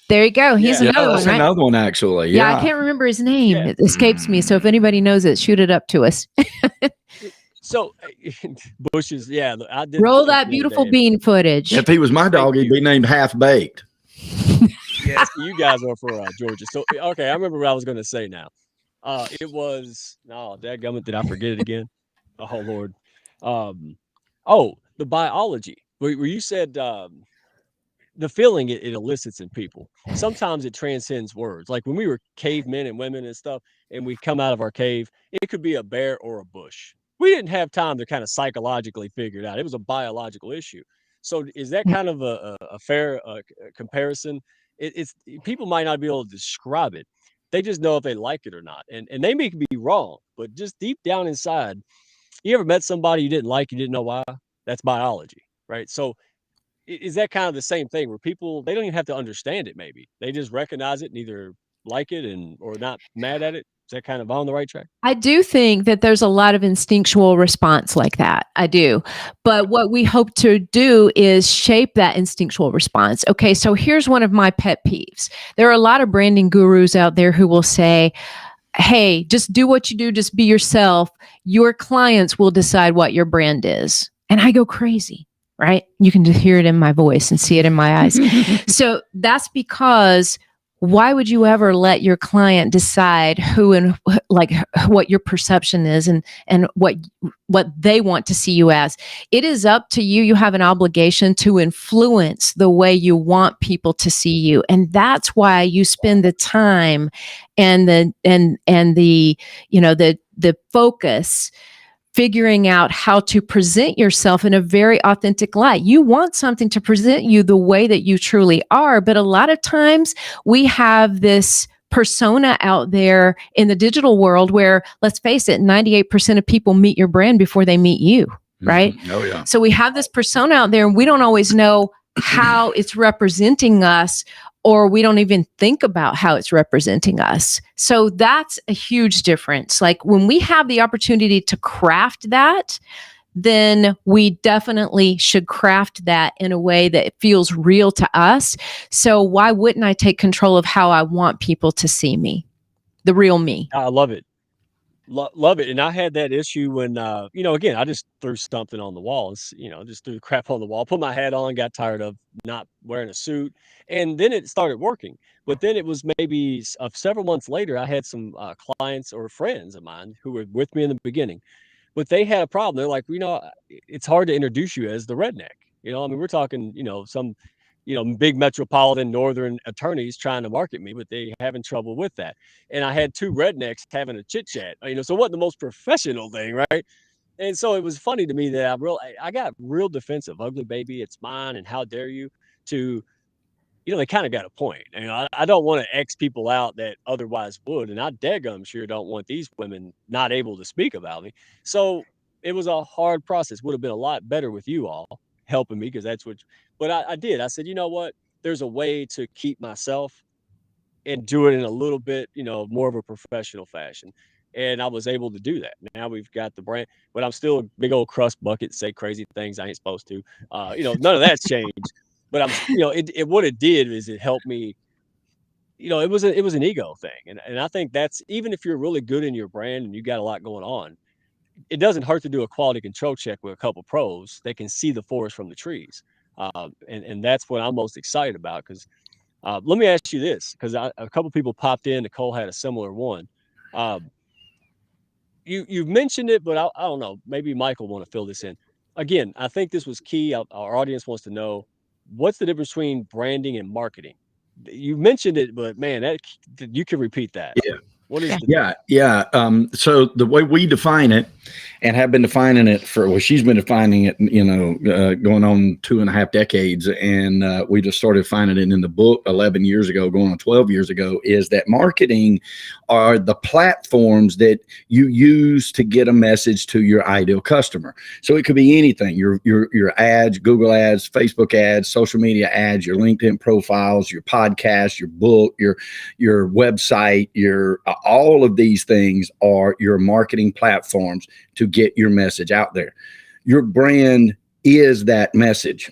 There you go. He's Yeah. Yeah. another That's one, right? another one, actually. Yeah, I Yeah. can't remember his name. Yeah. It escapes me. So if anybody knows it, shoot it up to us. So Bush's, yeah, I did Roll the that other beautiful day. bean footage. If he was my Thank dog, he'd you. be named Half Baked. Yes, you guys are for Georgia. So okay, I remember what I was going to say now. It was no, dadgummit, did I forget it again? Oh Lord. Um, the biology where you said the feeling it elicits in people. Sometimes it transcends words. Like when we were cavemen and women and stuff, and we come out of our cave, it could be a bear or a bush. We didn't have time to kind of psychologically figure it out. It was a biological issue. So is that kind of a fair comparison? It's people might not be able to describe it. They just know if they like it or not, and they may be wrong, but just deep down inside, you ever met somebody you didn't like, you didn't know why? That's biology, right? So is that kind of the same thing where people they don't even have to understand it, maybe they just recognize it and either like it and or not mad at it? Is that kind of on the right track? I do think that there's a lot of instinctual response like that. I do. But what we hope to do is shape that instinctual response. Okay, so here's one of my pet peeves. There are a lot of branding gurus out there who will say, hey, just do what you do, just be yourself. Your clients will decide what your brand is. And I go crazy, right? You can just hear it in my voice and see it in my eyes. So that's because why would you ever let your client decide who and like what your perception is and what they want to see you as? It is up to you. You have an obligation to influence the way you want people to see you, and that's why you spend the time and the focus figuring out how to present yourself in a very authentic light. You want something to present you the way that you truly are, but a lot of times we have this persona out there in the digital world where, let's face it, 98% of people meet your brand before they meet you, right? Oh, yeah. So we have this persona out there and we don't always know how it's representing us, or we don't even think about how it's representing us. So that's a huge difference. Like when we have the opportunity to craft that, then we definitely should craft that in a way that it feels real to us. So why wouldn't I take control of how I want people to see me, the real me? I love it. Love it. And I had that issue when again, I just threw something on the wall. Just threw crap on the wall, put my hat on, got tired of not wearing a suit, and then it started working. But then it was maybe several months later, I had some clients or friends of mine who were with me in the beginning, but they had a problem. They're like, it's hard to introduce you as the redneck. I mean, we're talking, some, big metropolitan northern attorneys trying to market me, but they having trouble with that. And I had two rednecks having a chit chat, so it wasn't the most professional thing, right? And so it was funny to me that I got real defensive. Ugly baby, it's mine, and how dare you? To they kind of got a point. I don't want to X people out that otherwise would, and I daggum sure don't want these women not able to speak about me. So it was a hard process. Would have been a lot better with you all helping me, because that's what. But I did. I said, you know what? There's a way to keep myself and do it in a little bit, more of a professional fashion. And I was able to do that. Now we've got the brand, but I'm still a big old crust bucket, say crazy things I ain't supposed to. None of that's changed. But what it did is it helped me. It was an ego thing, and I think that's, even if you're really good in your brand and you got a lot going on, it doesn't hurt to do a quality control check with a couple pros. They can see the forest from the trees, and that's what I'm most excited about, because Let me ask you this, because a couple people popped in. Nicole had a similar one. Um, you've mentioned it, but I don't know. Maybe Michael want to fill this in. Again, I think this was key. Our audience wants to know what's the difference between branding and marketing. You mentioned it, but man, that you can repeat that. Yeah. What is the Yeah, yeah. So the way we define it, and have been defining it for, well, she's been defining it, going on 2.5 decades, and we just started finding it in the book 11 years ago, going on 12 years ago, is that marketing are the platforms that you use to get a message to your ideal customer. So it could be anything: your ads, Google ads, Facebook ads, social media ads, your LinkedIn profiles, your podcast, your book, your website, your all of these things are your marketing platforms to get your message out there. Your brand is that message.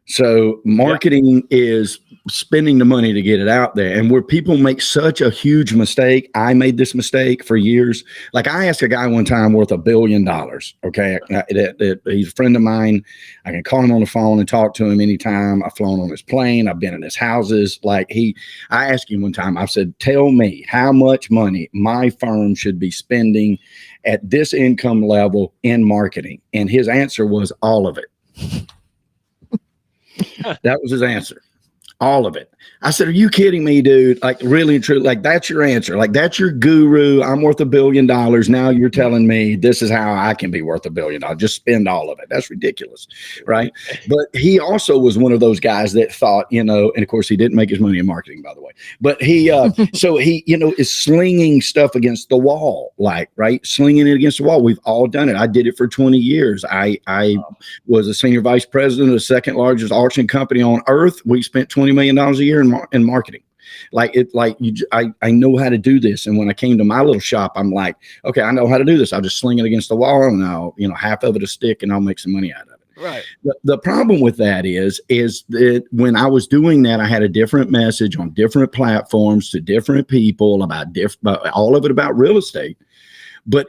So marketing is spending the money to get it out there. And where people make such a huge mistake, I made this mistake for years. Like, I asked a guy one time worth $1 billion. Okay. He's a friend of mine. I can call him on the phone and talk to him anytime. I've flown on his plane. I've been in his houses. I asked him one time, I said, tell me how much money my firm should be spending at this income level in marketing. And his answer was all of it. That was his answer. All of it. I said, are you kidding me, dude? Like, really and truly, like, that's your answer. Like, that's your guru. I'm worth $1 billion. Now you're telling me this is how I can be worth $1 billion. Just spend all of it. That's ridiculous. Right. But he also was one of those guys that thought, and of course he didn't make his money in marketing, by the way, but he, so he, is slinging stuff against the wall, right. Slinging it against the wall. We've all done it. I did it for 20 years. I was a senior vice president of the second largest auction company on earth. We spent $20 million a year in marketing. I know how to do this. And when I came to my little shop, I'm like, okay, I know how to do this. I'll just sling it against the wall, and I'll, half of it a stick, and I'll make some money out of it. Right. The problem with that is that when I was doing that, I had a different message on different platforms to different people about all of it about real estate, but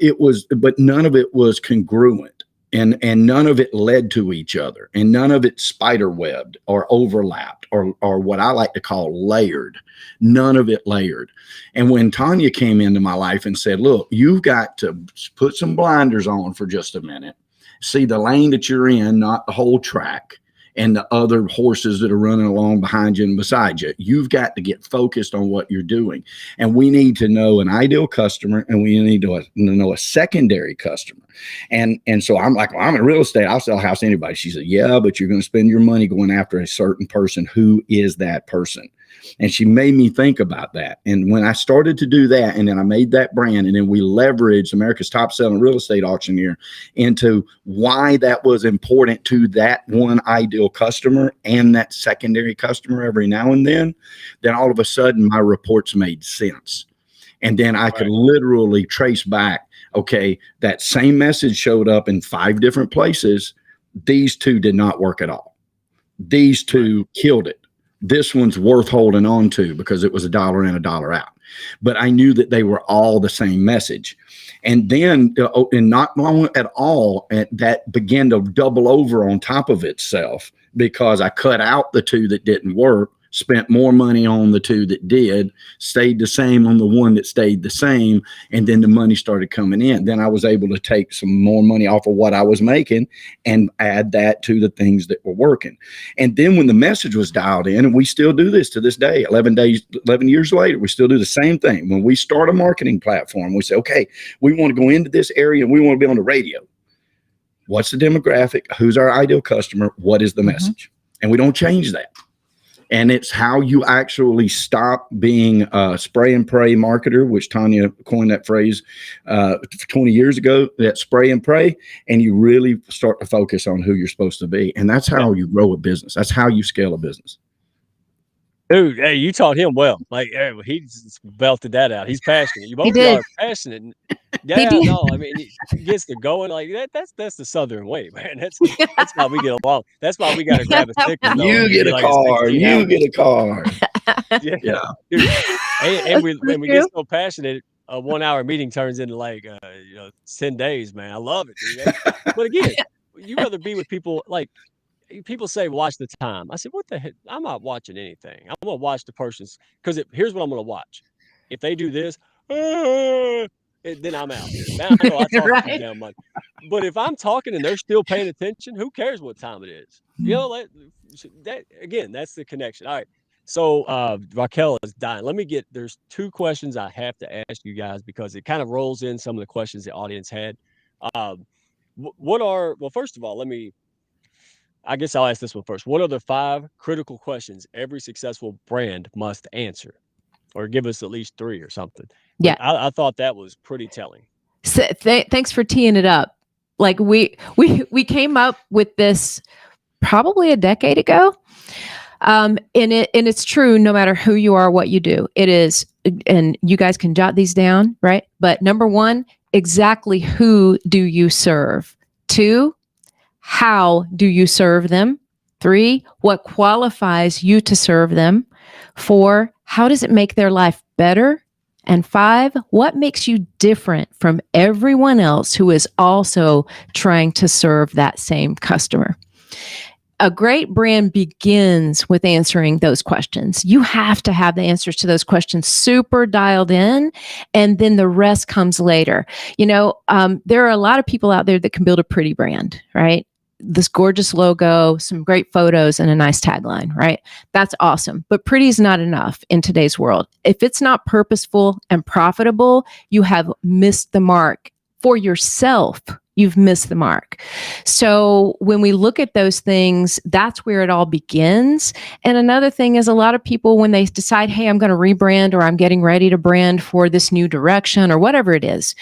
none of it was congruent. And none of it led to each other, and none of it spider webbed or overlapped or what I like to call layered. None of it layered. And when Tonya came into my life and said, look, you've got to put some blinders on for just a minute, see the lane that you're in, not the whole track, and the other horses that are running along behind you and beside you. You've got to get focused on what you're doing. And we need to know an ideal customer, and we need to know a secondary customer. And so I'm like, well, I'm in real estate. I'll sell a house to anybody. She said, yeah, but you're going to spend your money going after a certain person. Who is that person? And she made me think about that. And when I started to do that, and then I made that brand, and then we leveraged America's top selling real estate auctioneer into why that was important to that one ideal customer and that secondary customer every now and then all of a sudden my reports made sense. And then I could literally trace back, okay, that same message showed up in 5 different places. These 2 did not work at all. These 2 killed it. This one's worth holding on to because it was $1 in, $1 out. But I knew that they were all the same message. And then, and not long at all, that began to double over on top of itself because I cut out the 2 that didn't work, spent more money on the 2 that did, stayed the same on the 1 that stayed the same, and then the money started coming in. Then I was able to take some more money off of what I was making and add that to the things that were working. And then when the message was dialed in, and we still do this to this day, 11 years later, we still do the same thing. When we start a marketing platform, we say, okay, we want to go into this area and we want to be on the radio. What's the demographic? Who's our ideal customer? What is the message? And we don't change that. And it's how you actually stop being a spray and pray marketer, which Tonya coined that phrase 20 years ago, that spray and pray, and you really start to focus on who you're supposed to be. And that's how you grow a business. That's how you scale a business. Dude, hey, you taught him well. Like, hey, he belted that out. He's passionate. You both are passionate. Yeah, no, I mean, he gets to going like that. That's the Southern way, man. That's how we get along. That's why we got to grab a stick. You get a car. You get a car. Yeah. Dude, and when we get so passionate, a 1-hour meeting turns into 10 days, man. I love it, dude. But again, you rather be with people like people say watch the time. I said, what the heck? I'm not watching anything. I'm gonna watch the person's because here's what I'm gonna watch. If they do this, then I'm out. Man, I know I talk too Right. damn much, but if I'm talking and they're still paying attention, who cares what time it is? You know, that again, that's the connection. All right. So Raquel is dying. There's 2 questions I have to ask you guys because it kind of rolls in some of the questions the audience had. Um, well, first of all, I guess I'll ask this one first. What are the 5 critical questions every successful brand must answer? Or give us at least 3 or something. Yeah. But I thought that was pretty telling. So thanks for teeing it up. Like we came up with this probably a decade ago. And it's true no matter who you are, what you do. It is, and you guys can jot these down, right? But number 1, exactly who do you serve? 2, how do you serve them? 3, what qualifies you to serve them? 4, how does it make their life better? And 5, what makes you different from everyone else who is also trying to serve that same customer? A great brand begins with answering those questions. You have to have the answers to those questions super dialed in, and then the rest comes later. You know, there are a lot of people out there that can build a pretty brand, right? This gorgeous logo, some great photos, and a nice tagline, right? That's awesome. But pretty is not enough in today's world. If it's not purposeful and profitable, you have missed the mark for yourself. You've missed the mark. So when we look at those things, that's where it all begins. And another thing is a lot of people, when they decide, hey, I'm going to rebrand or I'm getting ready to brand for this new direction or whatever it is,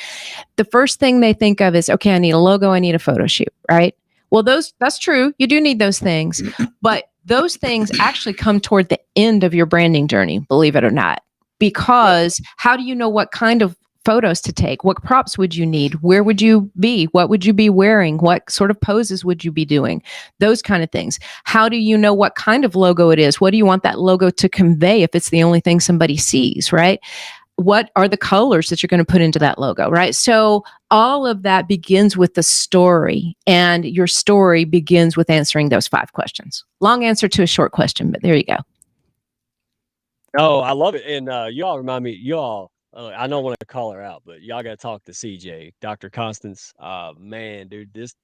the first thing they think of is, okay, I need a logo, I need a photo shoot, right? Well, that's true. You do need those things, but those things actually come toward the end of your branding journey, believe it or not, because how do you know what kind of photos to take? What props would you need? Where would you be? What would you be wearing? What sort of poses would you be doing? Those kind of things. How do you know what kind of logo it is? What do you want that logo to convey if it's the only thing somebody sees, right? What are the colors that you're going to put into that logo, right? So all of that begins with the story, and your story begins with answering those 5 questions. Long answer to a short question, but there you go. Oh, I love it. And y'all remind me, I don't want to call her out, but y'all got to talk to CJ, Dr. Constance. Man, dude, just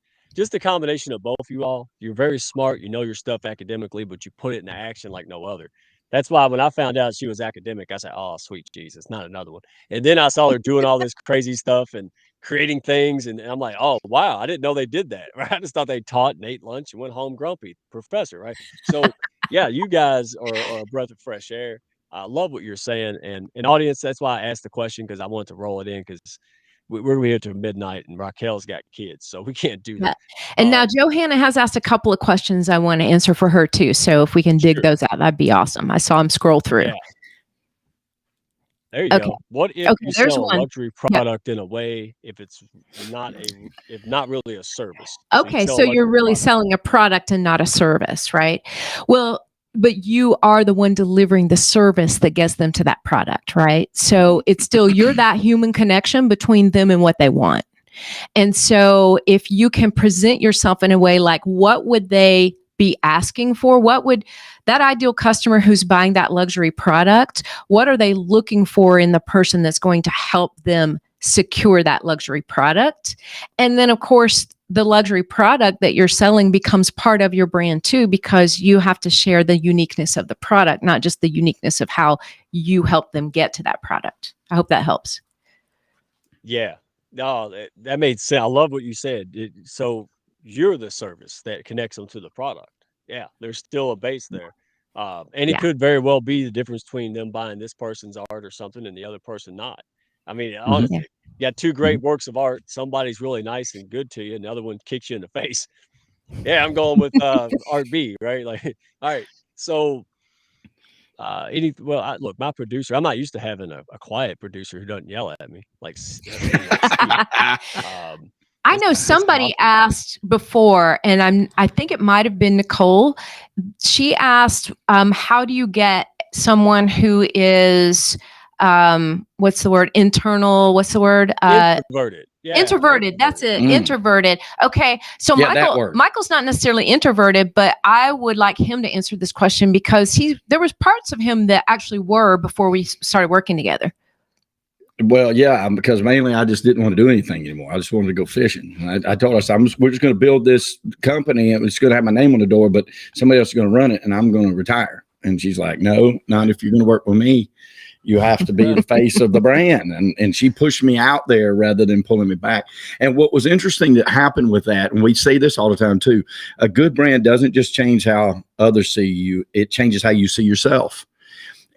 the combination of both you all, you're very smart, you know your stuff academically, but you put it into action like no other. That's why when I found out she was academic, I said, oh, sweet Jesus, not another one. And then I saw her doing all this crazy stuff and creating things. And I'm like, oh, wow, I didn't know they did that. Right? I just thought they taught and ate lunch and went home grumpy, professor, right? So, yeah, you guys are a breath of fresh air. I love what you're saying. And audience, that's why I asked the question, because I wanted to roll it in, because we're going to be here till midnight and Raquel's got kids, so we can't do that. And now Johanna has asked a couple of questions I want to answer for her too. So if we can dig those out, that'd be awesome. I saw him scroll through. Yeah. There you go. What if you sell a luxury product in a way if it's not really a service? Okay, so you're really selling a product and not a service, right? Well, but you are the one delivering the service that gets them to that product, right? So it's still, you're that human connection between them and what they want. And so if you can present yourself in a way like, what would they be asking for? What would that ideal customer who's buying that luxury product, what are they looking for in the person that's going to help them secure that luxury product? And then, of course, the luxury product that you're selling becomes part of your brand too, because you have to share the uniqueness of the product, not just the uniqueness of how you help them get to that product. I hope that helps. Yeah. No, that made sense. I love what you said. So you're the service that connects them to the product. Yeah, there's still a base there. And it could very well be the difference between them buying this person's art or something and the other person not. I mean, honestly, you got 2 great works of art. Somebody's really nice and good to you, and the other one kicks you in the face. Yeah, I'm going with Art B, right? Like, all right. So, look, my producer, I'm not used to having a quiet producer who doesn't yell at me. Like, I know somebody asked before, and I think it might have been Nicole. She asked, how do you get someone who is what's the word? Internal, what's the word? Introverted. Yeah. Introverted. That's it. Introverted. Okay. So Michael's not necessarily introverted, but I would like him to answer this question because there was parts of him that actually were before we started working together. Well, yeah, because mainly I just didn't want to do anything anymore. I just wanted to go fishing. I told us we're just going to build this company and it's going to have my name on the door, but somebody else is going to run it and I'm going to retire. And she's like, no, not if you're going to work with me. You have to be the face of the brand. And she pushed me out there rather than pulling me back. And what was interesting that happened with that, and we say this all the time too, a good brand doesn't just change how others see you, it changes how you see yourself.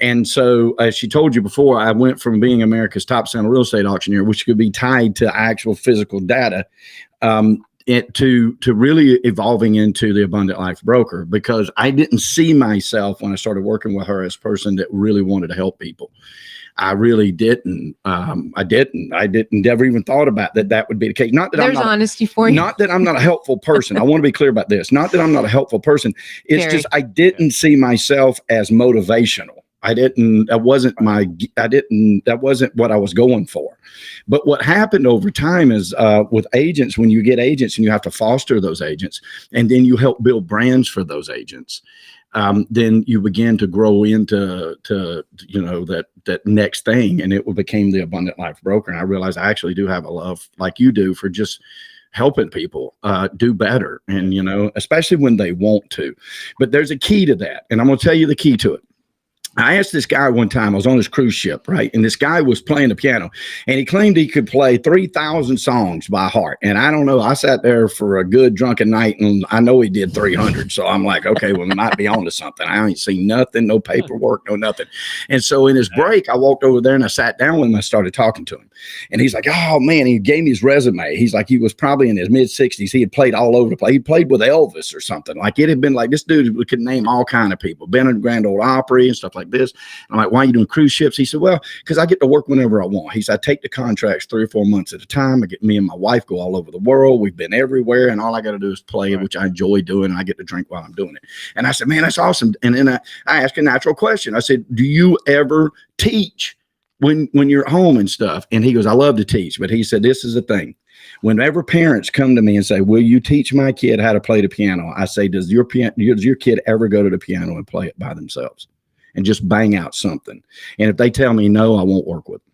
And so, as she told you before, I went from being America's top selling real estate auctioneer, which could be tied to actual physical data, to really evolving into the abundant life broker, because I didn't see myself when I started working with her as a person that really wanted to help people. I really didn't. I never even thought about that would be the case. Not that there's honesty for you. Not that I'm not a helpful person. I want to be clear about this. Not that I'm not a helpful person. It's just I didn't see myself as motivational. That wasn't what I was going for. But what happened over time is with agents, when you get agents and you have to foster those agents, and then you help build brands for those agents, then you begin to grow into that next thing, and it became the Abundant Life Broker. And I realized I actually do have a love, like you do, for just helping people do better, and especially when they want to. But there's a key to that, and I'm going to tell you the key to it. I asked this guy one time, I was on this cruise ship, right? And this guy was playing the piano and he claimed he could play 3,000 songs by heart. And I don't know, I sat there for a good drunken night and I know he did 300. So I'm like, okay, well, we might be on to something. I ain't seen nothing, no paperwork, no nothing. And so in his break, I walked over there and I sat down with him. I started talking to him. And he's like, oh man, he gave me his resume. He's like, he was probably in his mid 60s. He had played all over the place. He played with Elvis or something. Like it had been like, this dude could name all kind of people, been in the Grand Ole Opry and stuff like this. I'm like, why are you doing cruise ships? He said, well, because I get to work whenever I want. He said, I take the contracts 3 or 4 months at a time. Me and my wife go all over the world. We've been everywhere. And all I got to do is play, which I enjoy doing. And I get to drink while I'm doing it. And I said, man, that's awesome. And then I asked a natural question. I said, do you ever teach when you're at home and stuff? And he goes, I love to teach. But he said, this is the thing. Whenever parents come to me and say, will you teach my kid how to play the piano? I say, does your kid ever go to the piano and play it by themselves and just bang out something? And if they tell me no, I won't work with them.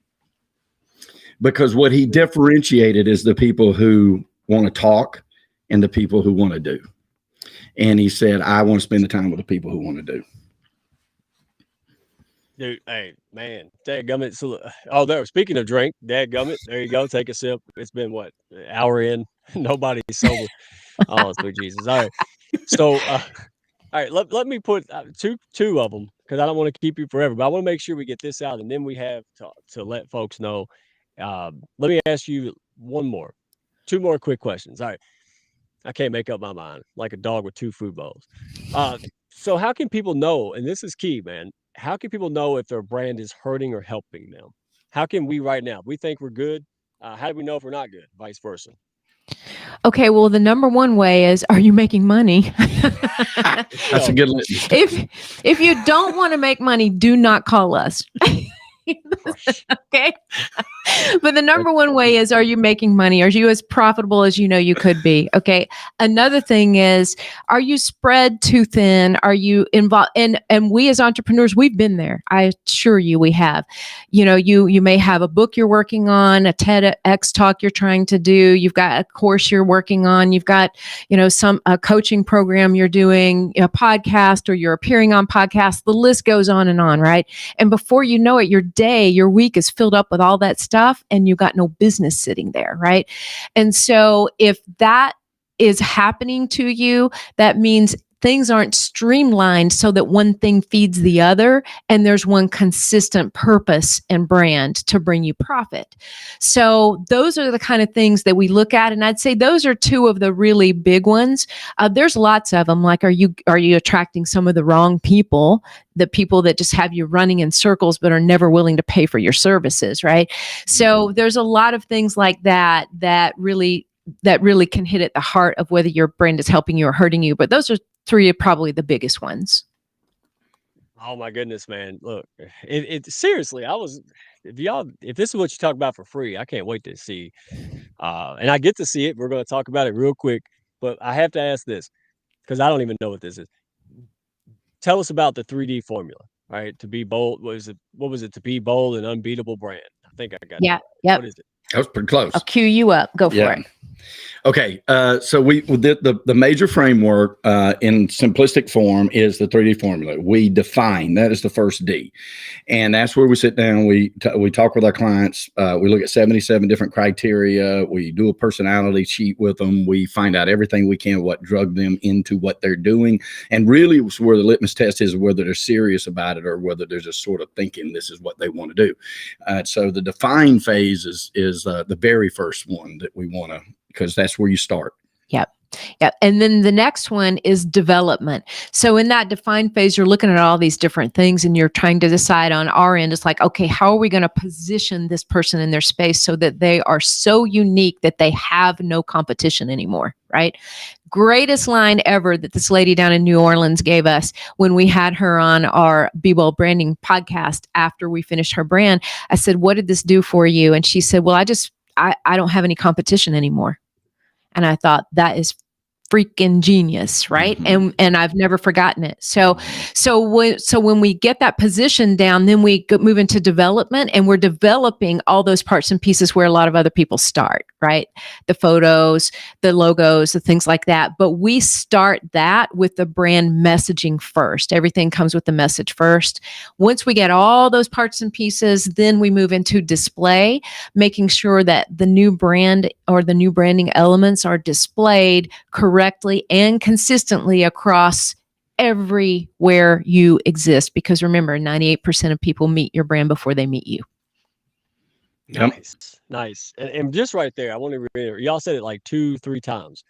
Because what he differentiated is the people who want to talk and the people who want to do. And he said, I want to spend the time with the people who want to do. Dude, hey, man, dadgummit. Oh, there. Speaking of drink, dadgummit, there you go. Take a sip. It's been what, an hour in? Nobody's sober. Oh, sweet Jesus. All right. So, all right, let me put two of them because I don't want to keep you forever, but I want to make sure we get this out, and then we have to let folks know. Let me ask you two more quick questions. All right. I can't make up my mind, like a dog with 2 food bowls. So how can people know, and this is key, man, how can people know if their brand is hurting or helping them? How can we right now, we think we're good. How do we know if we're not good? Vice versa. Okay, well, the number one way is, are you making money? That's a good list. If you don't want to make money, do not call us. Okay. But the number one way is, are you making money? Are you as profitable as you know you could be? Okay. Another thing is, are you spread too thin? Are you involved? And we as entrepreneurs, we've been there. I assure you we have. You may have a book you're working on, a TEDx talk you're trying to do. You've got a course you're working on. You've got, a coaching program you're doing, a podcast, or you're appearing on podcasts. The list goes on and on, right? And before you know it, your week is filled up with all that stuff and you got no business sitting there, right? And so if that is happening to you, that means things aren't streamlined so that one thing feeds the other and there's one consistent purpose and brand to bring you profit. So those are the kind of things that we look at. And I'd say those are 2 of the really big ones. There's lots of them. Like, are you attracting some of the wrong people, the people that just have you running in circles but are never willing to pay for your services, right? So there's a lot of things like that really can hit at the heart of whether your brand is helping you or hurting you. But those are 3 of probably the biggest ones. Oh my goodness, man. Look, it seriously, if this is what you talk about for free, I can't wait to see. And I get to see it. We're going to talk about it real quick, but I have to ask this because I don't even know what this is. Tell us about the 3D formula, right? To be bold, what was it? To be bold and unbeatable brand. I think I got that Yeah. right. Yep. What is it? That was pretty close. I'll cue you up. Go for it. Okay, so we the major framework in simplistic form is the 3D formula. We define, that is the first D, and that's where we sit down. We talk with our clients. We look at 77 different criteria. We do a personality sheet with them. We find out everything we can what drug them into what they're doing, and really where the litmus test is whether they're serious about it or whether they're just sort of thinking this is what they want to do. So the define phase is the very first one that we want to, because that's where you start. Yep. Yep. And then the next one is development. So in that define phase, you're looking at all these different things and you're trying to decide on our end. It's like, okay, how are we going to position this person in their space so that they are so unique that they have no competition anymore, right? Greatest line ever that this lady down in New Orleans gave us when we had her on our Be Bold Branding podcast after we finished her brand. I said, what did this do for you? And she said, well, I don't have any competition anymore. And I thought that is freaking genius, right? Mm-hmm. And I've never forgotten it. So when we get that position down, then we move into development, and we're developing all those parts and pieces where a lot of other people start, right? The photos, the logos, the things like that. But we start that with the brand messaging first. Everything comes with the message first. Once we get all those parts and pieces, then we move into display, making sure that the new brand or the new branding elements are displayed correctly and consistently across everywhere you exist. Because remember, 98% of people meet your brand before they meet you. Yep. Nice. And just right there, I want to reiterate, y'all said it like 2-3 times.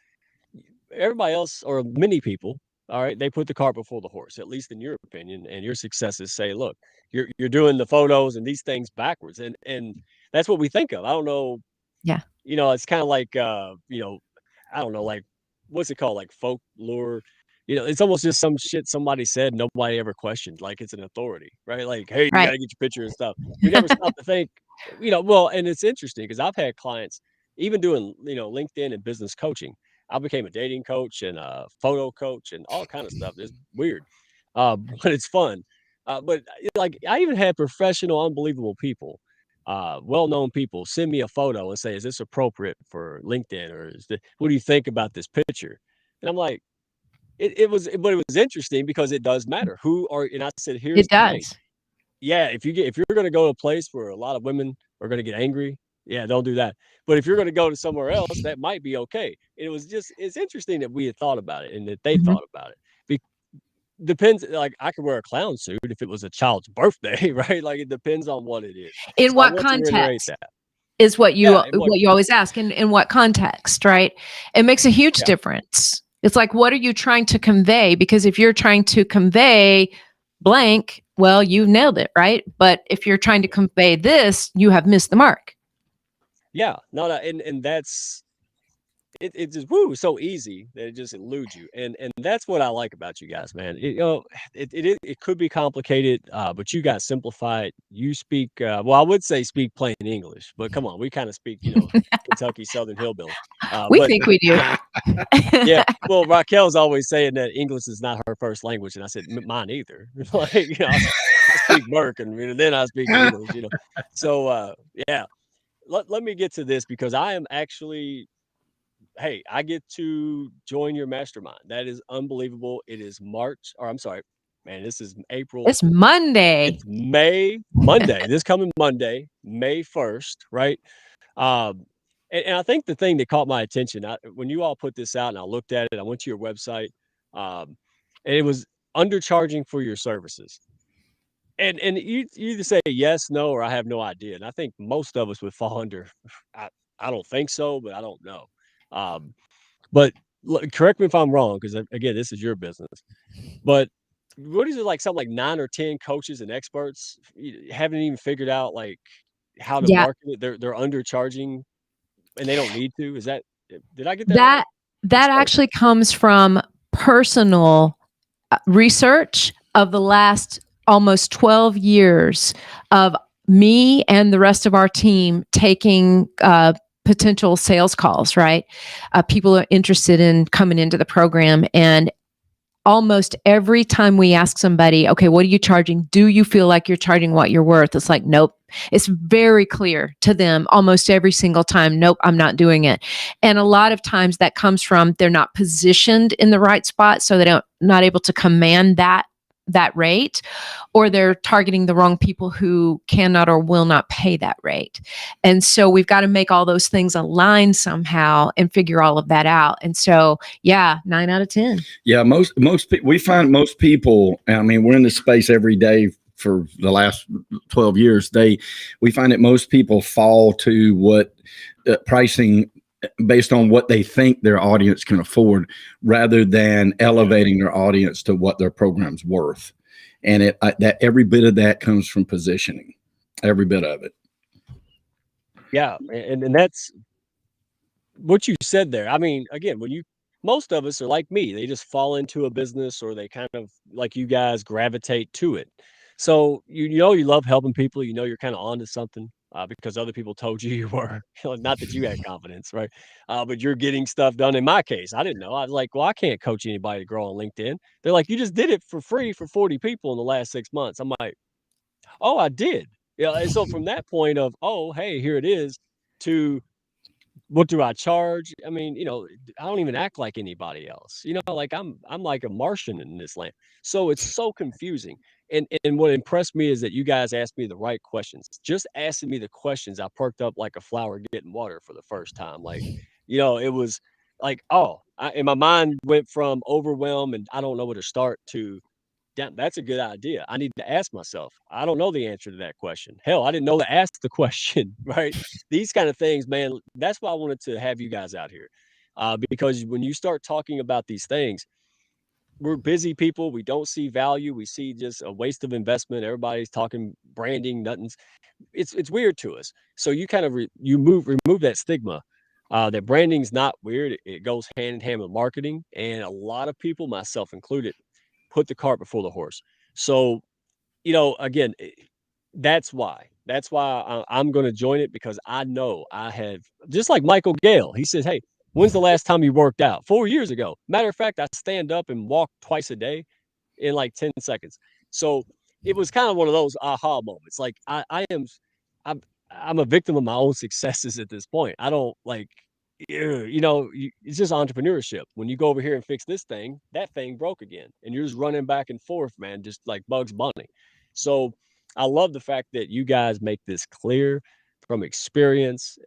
Everybody else, or many people, all right, they put the cart before the horse, at least in your opinion, and your successes say, look, you're doing the photos and these things backwards. And that's what we think of. I don't know. Yeah. It's kind of like, I don't know, like, what's it called? Like folklore. It's almost just some shit somebody said, nobody ever questioned, like it's an authority, right? Like, hey, you Right. got to get your picture and stuff. We never stop to think, well, and it's interesting because I've had clients, even doing, LinkedIn and business coaching. I became a dating coach and a photo coach and all kind of stuff. It's weird, but it's fun. But like, I even had professional, unbelievable people, well-known people send me a photo and say, is this appropriate for LinkedIn, or what do you think about this picture? And I'm like, but it was interesting because it does matter and I said, here's It the thing. does. Yeah, if you're going to go to a place where a lot of women are going to get angry, yeah, don't do that. But if you're going to go to somewhere else, that might be okay. It's interesting that we had thought about it and that they Mhm. thought about it. Depends. Like, I could wear a clown suit if it was a child's birthday, right? Like, it depends on what it is. In So I what want to reiterate context that. is what you Yeah, in what always ask. In what context, right? It makes a huge Yeah. difference. It's like, what are you trying to convey? Because if you're trying to convey blank, well, you nailed it, right? But if you're trying to convey this, you have missed the mark. Yeah, no, and that's it just so easy that it just eludes you, and that's what I like about you guys, man. It could be complicated, but you guys simplify it. You speak, well, I would say speak plain English, but come on, we kind of speak, Kentucky Southern hillbilly. We But think we do. yeah, well, Raquel's always saying that English is not her first language, and I said mine either. Like, I speak Merc, and then I speak English. So yeah, let me get to this because I am actually. Hey, I get to join your mastermind. That is unbelievable. It is March, or I'm sorry, man, this is April. It's Monday. It's Monday, this coming Monday, May 1st, right? And I think the thing that caught my attention, when you all put this out and I looked at it, I went to your website, and it was undercharging for your services. And you either say yes, no, or I have no idea. And I think most of us would fall under, I don't think so, but I don't know. Um, but correct me if I'm wrong, because again, this is your business. But what is it, like something like 9 or 10 coaches and experts haven't even figured out like how to Yeah. market it? They're undercharging, and they don't need to. Did I get that right? That actually comes from personal research of the last almost 12 years of me and the rest of our team taking potential sales calls, right? People are interested in coming into the program. And almost every time we ask somebody, okay, what are you charging? Do you feel like you're charging what you're worth? It's like, nope. It's very clear to them almost every single time. Nope, I'm not doing it. And a lot of times that comes from they're not positioned in the right spot. So they not able to command that rate, or they're targeting the wrong people who cannot or will not pay that rate. And so we've got to make all those things align somehow and figure all of that out. And so, yeah, 9 out of 10. Yeah, we find most people, I mean, we're in this space every day for the last 12 years. We find that most people fall to what pricing based on what they think their audience can afford, rather than elevating their audience to what their program's worth. And that every bit of that comes from positioning, every bit of it. Yeah, and that's what you said there. I mean, again, most of us are like me. They just fall into a business, or they kind of, like you guys, gravitate to it. So you love helping people. You're kind of onto something. Because other people told you were. Not that you had confidence, right? But you're getting stuff done. In my case, I didn't know. I was like, well, I can't coach anybody to grow on LinkedIn. They're like, you just did it for free for 40 people in the last 6 months. I'm like, oh, I did. Yeah. And so from that point of, oh, hey, here it is, to what do I charge? I mean, I don't even act like anybody else. Like I'm like a Martian in this land. So it's so confusing. And what impressed me is that you guys asked me the right questions. Just asking me the questions, I perked up like a flower getting water for the first time. Like, it was like, and my mind went from overwhelmed and I don't know where to start to, damn, that's a good idea. I need to ask myself. I don't know the answer to that question. Hell, I didn't know to ask the question, right? These kind of things, man, that's why I wanted to have you guys out here. Because when you start talking about these things, we're busy people. We don't see value. We see just a waste of investment. Everybody's talking branding, nothing's. It's weird to us. So you kind of remove that stigma. That branding's not weird. It goes hand in hand with marketing, and a lot of people, myself included, put the cart before the horse. So, again, that's why. That's why I'm going to join it, because I know I have, just like Michael Gale. He says, hey, when's the last time you worked out? 4 years ago. Matter of fact, I stand up and walk twice a day in like 10 seconds. So it was kind of one of those aha moments. Like I'm a victim of my own successes at this point. I don't like, it's just entrepreneurship. When you go over here and fix this thing, that thing broke again, and you're just running back and forth, man, just like Bugs Bunny. So I love the fact that you guys make this clear from experience,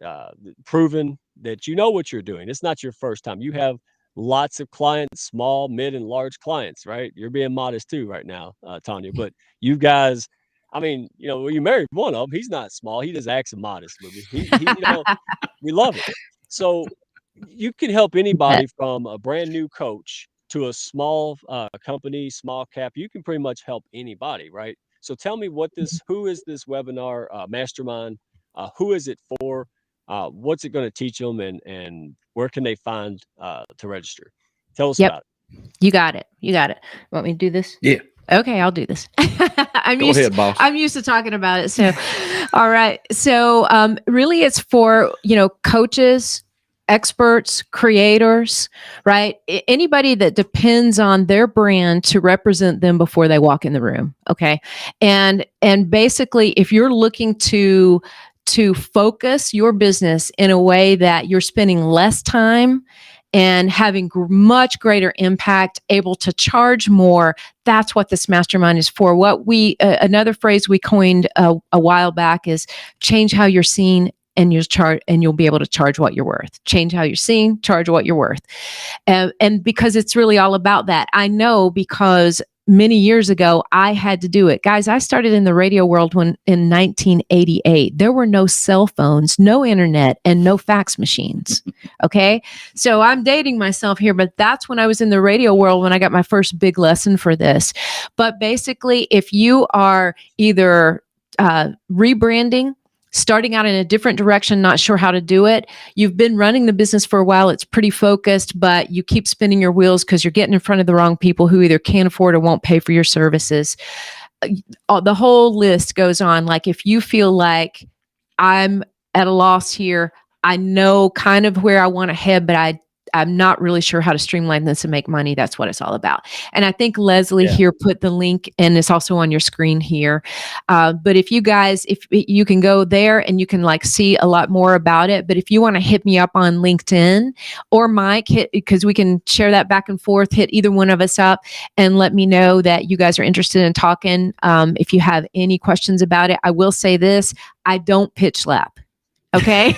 proven that you know what you're doing. It's not your first time. You have lots of clients, small, mid, and large clients, right? You're being modest too right now, Tonya, but you guys, I mean, you married one of them. He's not small. He just acts modest with me. We love it. So you can help anybody from a brand new coach to a small company, small cap. You can pretty much help anybody, right? So tell me who is this webinar mastermind? Who is it for? What's it going to teach them, and where can they find to register? Tell us about it. You got it. Want me to do this? Yeah. Okay, I'll do this. Go ahead, boss. I'm used to talking about it. So, all right. So, really, it's for coaches, experts, creators, right? Anybody that depends on their brand to represent them before they walk in the room. Okay, and basically, if you're looking to focus your business in a way that you're spending less time and having much greater impact, able to charge more, that's what this mastermind is for. What another phrase we coined a while back is change how you're seen, and you'll be able to charge what you're worth. Change how you're seen, charge what you're worth. And because it's really all about that. I know, because many years ago, I had to do it. Guys, I started in the radio world in 1988. There were no cell phones, no internet, and no fax machines. Okay. So I'm dating myself here, but that's when I was in the radio world when I got my first big lesson for this. But basically, if you are either rebranding, starting out in a different direction, not sure how to do it. You've been running the business for a while. It's pretty focused, but you keep spinning your wheels because you're getting in front of the wrong people who either can't afford or won't pay for your services. the whole list goes on. Like if you feel like I'm at a loss here, I know kind of where I want to head, but I'm not really sure how to streamline this and make money. That's what it's all about. And I think Leslie here put the link, and it's also on your screen here. But if you guys, if you can go there and you can like see a lot more about it. But if you want to hit me up on LinkedIn or Mike, because we can share that back and forth, hit either one of us up and let me know that you guys are interested in talking. If you have any questions about it, I will say this, I don't pitch lap. Okay.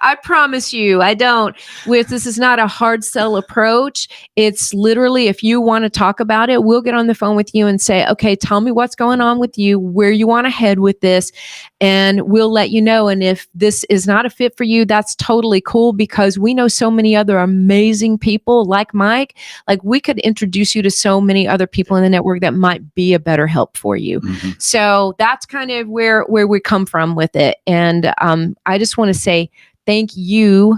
I promise you, I don't. This is not a hard sell approach. It's literally, if you want to talk about it, we'll get on the phone with you and say, okay, tell me what's going on with you, where you want to head with this, and we'll let you know. And if this is not a fit for you, that's totally cool, because we know so many other amazing people like Mike. Like we could introduce you to so many other people in the network that might be a better help for you. Mm-hmm. So that's kind of where we come from with it. And I just want to say thank you,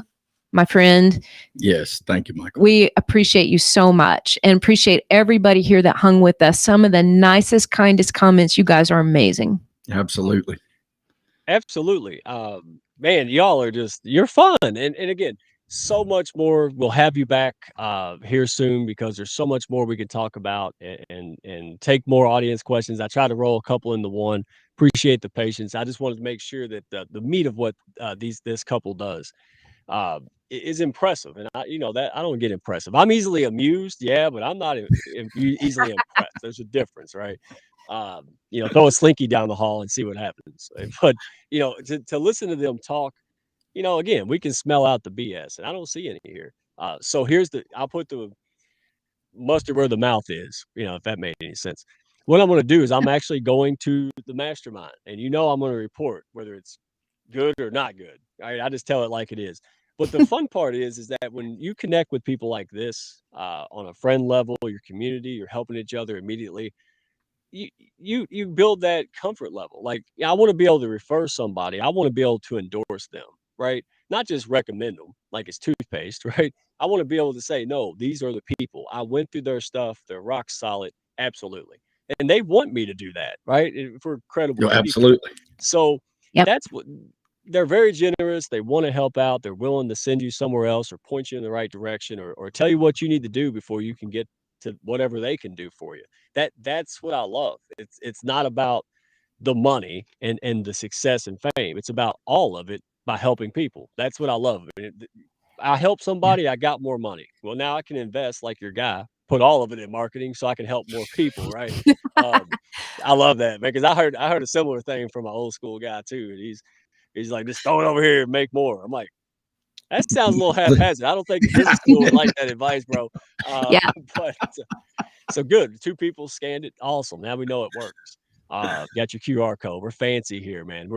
my friend. Yes, thank you, Michael. We appreciate you so much, and appreciate everybody here that hung with us. Some of the nicest, kindest comments. You guys are amazing. Absolutely. Absolutely. Man, y'all are you're fun. And again, so much more. We'll have you back here soon, because there's so much more we can talk about and take more audience questions. I try to roll a couple into one. Appreciate the patience. I just wanted to make sure that the meat of what this couple does is impressive. And that I don't get impressive. I'm easily amused, yeah, but I'm not easily impressed. There's a difference, right? Throw a slinky down the hall and see what happens. But to listen to them talk, again, we can smell out the BS, and I don't see any here. So I'll put the mustard where the mouth is, if that made any sense. What I'm going to do is I'm actually going to the mastermind, and I'm going to report whether it's good or not good. I just tell it like it is. But the fun part is that when you connect with people like this on a friend level, your community, you're helping each other immediately. You build that comfort level. Like, I want to be able to refer somebody. I want to be able to endorse them, right? Not just recommend them like it's toothpaste, right? I want to be able to say, no, these are the people. I went through their stuff. They're rock solid. Absolutely. And they want me to do that, right? For credible people. Absolutely. So that's what they're very generous. They want to help out. They're willing to send you somewhere else or point you in the right direction or tell you what you need to do before you can get to whatever they can do for you. That's what I love. It's not about the money and the success and fame. It's about all of it by helping people. That's what I love. I help somebody, I got more money. Well, now I can invest like your guy, put all of it in marketing so I can help more people, right? I love that, man, because I heard a similar thing from my old school guy too. And he's like, just throw it over here and make more. I'm like, that sounds a little haphazard. I don't think the business school would like that advice, bro. But so good. 2 people scanned it. Awesome. Now we know it works. Got your QR code. We're fancy here, man.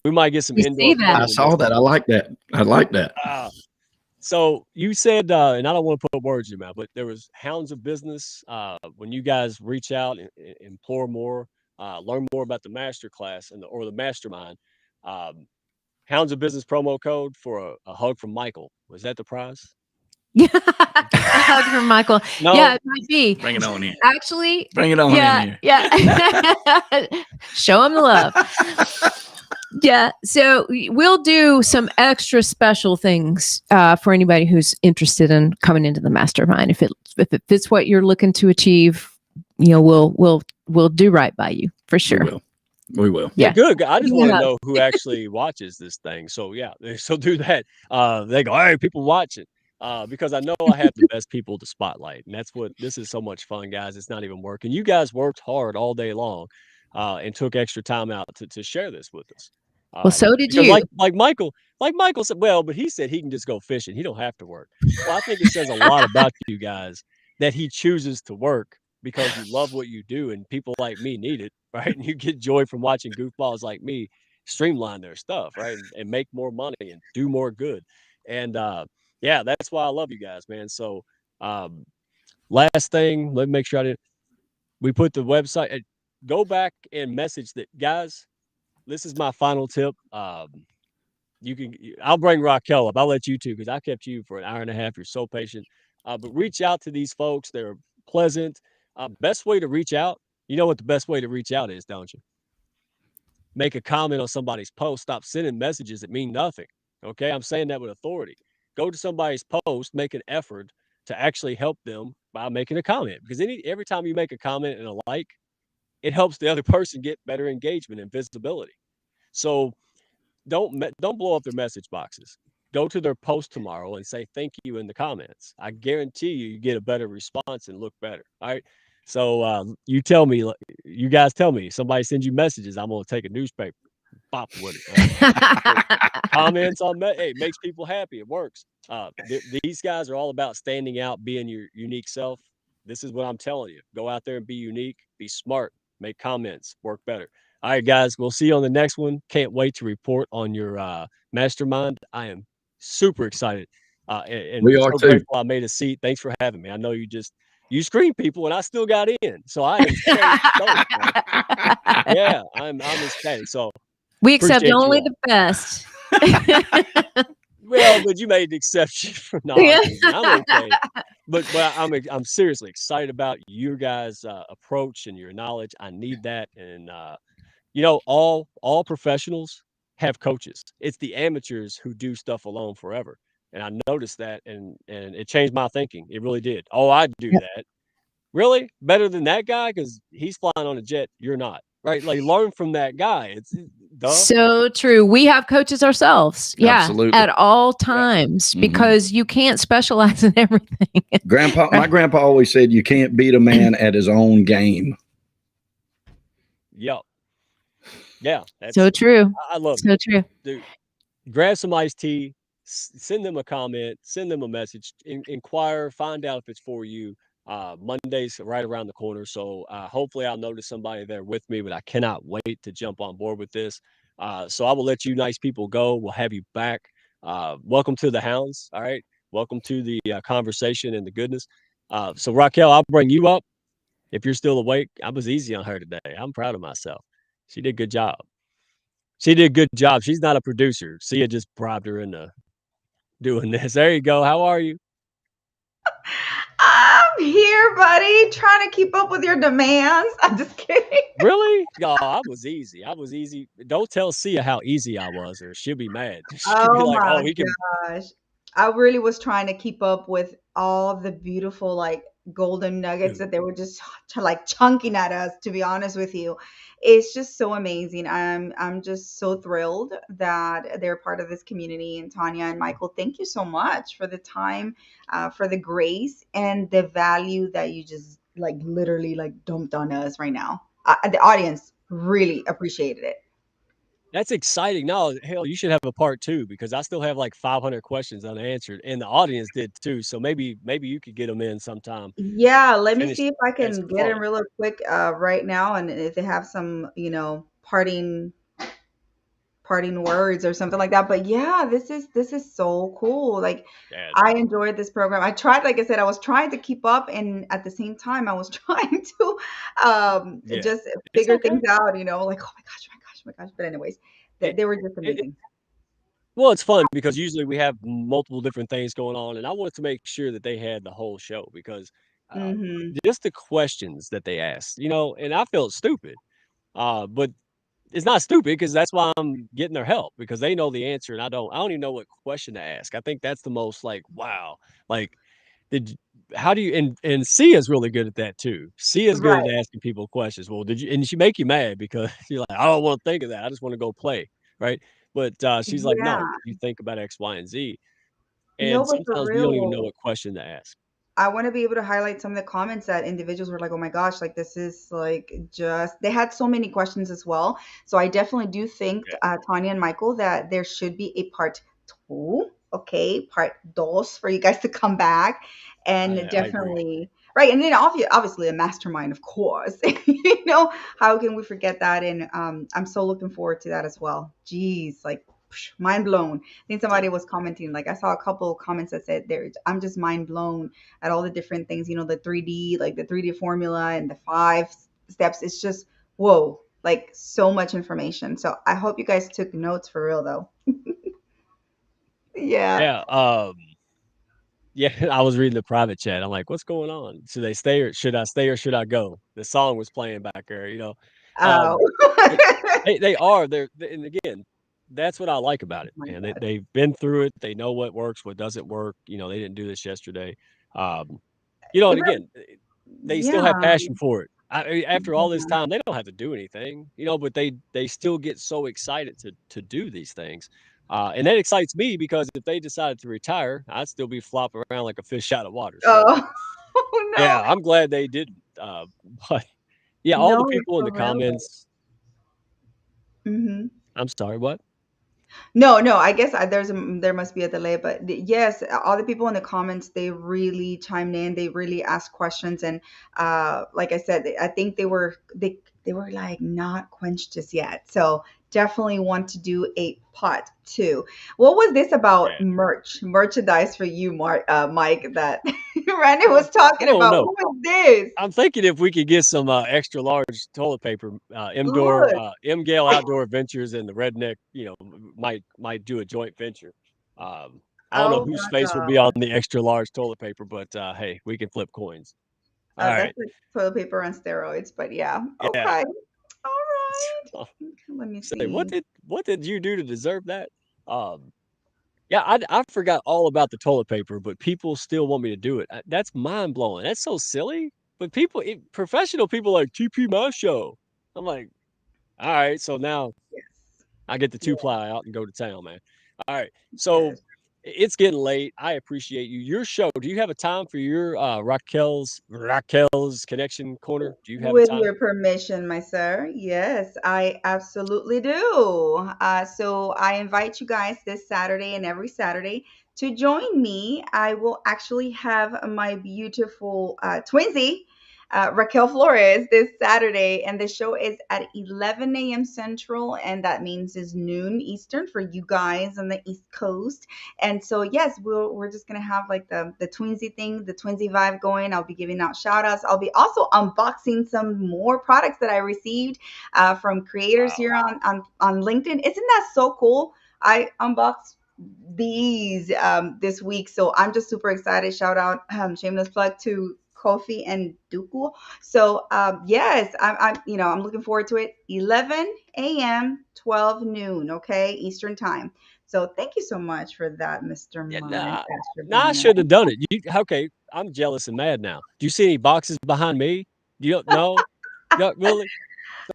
We might get some indoor. I saw that. I like that. So you said, and I don't want to put words in your mouth, but there was Hounds of Business. When you guys reach out and implore more, learn more about the masterclass or the mastermind. Hounds of Business promo code for a hug from Michael. Was that the prize? Yeah, a hug from Michael. No. Yeah, it might be. Bring it on in. Actually, bring it on in here. Yeah. Show him the love. Yeah, so we'll do some extra special things for anybody who's interested in coming into the mastermind. If it fits what you're looking to achieve, we'll do right by you for sure. We will. Yeah, good. I just want to know who actually watches this thing. So do that. They go, hey, people watch it. Because I know I have the best people to spotlight, and this is so much fun, guys. It's not even working. You guys worked hard all day long, and took extra time out to share this with us. Well, so did you. Like Michael said, well, but he said he can just go fishing. He don't have to work. Well, I think it says a lot about you guys that he chooses to work because you love what you do, and people like me need it, right? And you get joy from watching goofballs like me streamline their stuff, right, and make more money and do more good. And that's why I love you guys, man. So, last thing, let me make sure we put the website. Go back and message that, guys. This is my final tip. I'll bring Raquel up. I'll let you two, because I kept you for an hour and a half. You're so patient. But reach out to these folks. They're pleasant. Best way to reach out You know what the best way to reach out is, don't you? Make a comment on somebody's post. Stop sending messages that mean nothing. Okay, I'm saying that with authority. Go to somebody's post, make an effort to actually help them by making a comment. Because every time you make a comment and a like, it helps the other person get better engagement and visibility. So don't blow up their message boxes. Go to their post tomorrow and say thank you in the comments. I guarantee you get a better response and look better. All right. So you tell me, you guys tell me, somebody sends you messages, I'm gonna take a newspaper, bop with it. Right? So comments on hey, makes people happy. It works. These guys are all about standing out, being your unique self. This is what I'm telling you. Go out there and be unique, be smart, make comments, work better. All right, guys, we'll see you on the next one. Can't wait to report on your mastermind. I am super excited and We are so too. grateful I made a seat. Thanks for having me. I know you screened people and I still got in. So I am so stoked, man. Yeah, I'm ecstatic. So We accept appreciate you only all. the best. Well, but you made an exception for Yeah. non, and I'm okay. But I'm seriously excited about your guys' approach and your knowledge. I need that, and all professionals have coaches. It's the amateurs who do stuff alone forever, and I noticed that, and it changed my thinking. It really did. Oh, I do that. Really? Better than that guy? Because he's flying on a jet, you're not. Right? Like, learn from that guy. It's duh. So true. We have coaches ourselves. Yeah. Absolutely. At all Yeah. times Mhm. because you can't specialize in everything. My grandpa always said you can't beat a man at his own game. Yep. Yeah. That's So true. I love So it. true. Dude, grab some iced tea, send them a comment, send them a message, inquire, find out if it's for you. Monday's right around the corner, so hopefully I'll notice somebody there with me. But I cannot wait to jump on board with this. So I will let you nice people go. We'll have you back. Welcome to the Hounds. All right, welcome to the conversation and the goodness. So Raquel, I'll bring you up if you're still awake. I was easy on her today. I'm proud of myself. She did a good job. She did a good job. She's not a producer. Sia just bribed her into doing this. There you go. How are you? I'm here, buddy, trying to keep up with your demands. I'm just kidding. Really? Oh, I was easy. I was easy. Don't tell Sia how easy I was, or she'll be mad. She'll be Oh like, my "Oh, he can." gosh. I really was trying to keep up with all the beautiful like golden nuggets Dude, that they were just like chunking at us, to be honest with you. It's just so amazing. I'm just so thrilled that they're part of this community. And Tonya and Michael, thank you so much for the time, for the grace and the value that you just like literally like dumped on us right now. The audience really appreciated it. that's exciting. No, hell, you should have a part two because I still have like 500 questions unanswered, and the audience did too. So maybe you could get them in sometime. Yeah, let me Finish see if I as can get fun. in real quick right now, and if they have some, parting words or something like that. But yeah, this is so cool. Like Yeah, I dude. enjoyed this program. I tried, like I said, I was trying to keep up, and at the same time, I was trying to Yeah, just it's figure things okay. out. Like oh my gosh, my gosh, my gosh. But anyways, It, they were just it, amazing. Well, it's fun because usually we have multiple different things going on, and I wanted to make sure that they had the whole show because uh, Hmm. just the questions that they asked, and I felt stupid, but it's not stupid because that's why I'm getting their help because they know the answer and I don't. I don't even know what question to ask. I think that's the most like wow, like did how do you and Sia's really good at that too. Sia's good Right. at asking people questions. Well, did you and she make you mad because you're like, I don't want to think of that. I just want to go play. Right. But she's like, Yeah. no, you think about X, Y, and Z. No, And but for sometimes we don't even know real. what question to ask. I want to be able to highlight some of the comments that individuals were like, "Oh my gosh, like this is like just." They had so many questions as well. So I definitely do think, Yeah, Tanya and Michael, that there should be a part two, okay, part dos, for you guys to come back and I agree. definitely right. And then obviously a mastermind, of course. How can we forget that? And I'm so looking forward to that as well. Jeez, like mind blown. I think somebody Dude. was commenting, like I saw a couple of comments that said there, I'm just mind blown at all the different things, the 3D, like the 3D formula and the five steps. It's just, whoa, like so much information. So I hope you guys took notes for real, though. Yeah. Yeah. Yeah, I was reading the private chat. I'm like, "What's going on? Should they stay or should I stay or should I go?" The song was playing back there, you know? Oh. Um, but they are, and again, that's what I like about Oh it, my and God. they've been through it. They know what works, what doesn't work. You know, they didn't do this yesterday. Um, and Even, again, they still have yeah. passion for it. I mean, after all this Yeah. time, they don't have to do anything, but they still get so excited to do these things. And that excites me because if they decided to retire, I'd still be flopping around like a fish out of water. So, Oh, no. yeah, I'm glad they didn't. But yeah, all the No, people in for the real. comments. Mhm. I'm sorry, what? No, no, I guess there must be a delay, but yes, all the people in the comments, they really chimed in. They really asked questions, and like I said, I think they were like not quenched just yet. So definitely want to do a part two. What was this about Yeah. merchandise for you, Mike? That Randy was I talking don't about. know. What was this? I'm thinking if we could get some extra large toilet paper, Good. M Gale Outdoor Adventures and the Redneck, might do a joint venture. I don't know Oh whose my face will be on God. the extra large toilet paper, but hey, we can flip coins. All That's right. like toilet paper on steroids, but yeah. Yeah. Okay. All right. Oh, Okay, let me say what see. did you do to deserve that? Um, yeah, I forgot all about the toilet paper, but people still want me to do it. That's mind blowing. That's so silly. But professional people are like TP my show. I'm like, all right, so now Yes. I get the two Yeah. ply out and go to town, man. All right. So Yes. it's getting late. I appreciate you. Your show, do you have a time for your Raquel's connection corner? Do you have a With time? your permission, my sir. Yes, I absolutely do. So I invite you guys this Saturday and every Saturday to join me. I will actually have my beautiful twinsy, Raquel Flores, this Saturday, and the show is at 11 a.m. Central, and that means is noon Eastern for you guys on the East Coast. And so, yes, we're just gonna have like the twinsy thing, the twinsy vibe going. I'll be giving out shout outs. I'll be also unboxing some more products that I received from creators Wow. here on LinkedIn. Isn't that so cool? I unboxed these this week, so I'm just super excited. Shout out, shameless plug to Kofi and Duku. So yes, I'm looking forward to it. 11 a.m., 12 noon, okay, Eastern time. So thank you so much for that, Mr. Yeah, Mike nah, nah, I Astrobanner. should have done it. Okay? I'm jealous and mad now. Do you see any boxes behind me? Do you no? Yeah, really?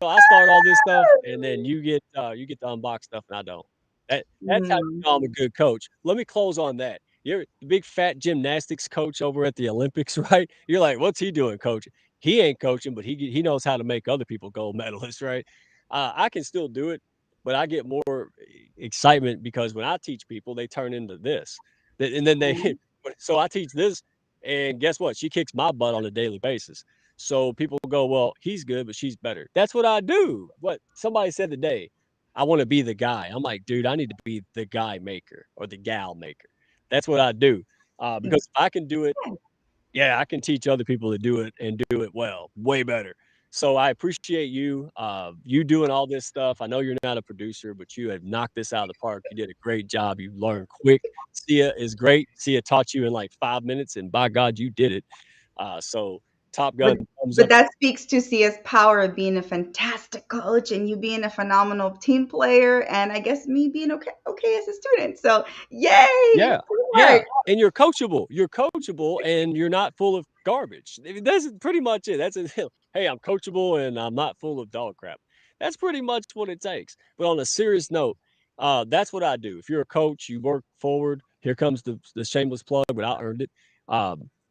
So I start all this stuff, and then you get to unbox stuff, and I don't. That's how you Mm, know I'm a good coach. Let me close on that. You're the big fat gymnastics coach over at the Olympics, right? You're like, "What's he doing, coach?" He ain't coaching, but he knows how to make other people gold medalists, right? I can still do it, but I get more excitement because when I teach people, they turn into this. And then they mm, so I teach this, and guess what? She kicks my butt on a daily basis. So people go, well, he's good, but she's better. That's what I do. What somebody said today, I want to be the guy. I'm like, dude, I need to be the guy maker or the gal maker. That's what I do. Because if I can do it, yeah. yeah, I can teach other people to do it and do it well, way better. So I appreciate you doing all this stuff. I know you're not a producer, but you have knocked this out of the park. You did a great job. You learned quick. Sia is great. Sia taught you in like 5 minutes, and by God, you did it. So Top But Gun, thumbs but up. that speaks to Sia's power of being a fantastic coach and you being a phenomenal team player, and I guess me being okay as a student. So yay, Yeah, yeah, teamwork. and you're coachable. You're coachable, and you're not full of garbage. I mean, that's pretty much it. That's it. Hey, I'm coachable, and I'm not full of dog crap. That's pretty much what it takes. But on a serious note, that's what I do. If you're a coach, you work forward. Here comes the shameless plug, but I earned it.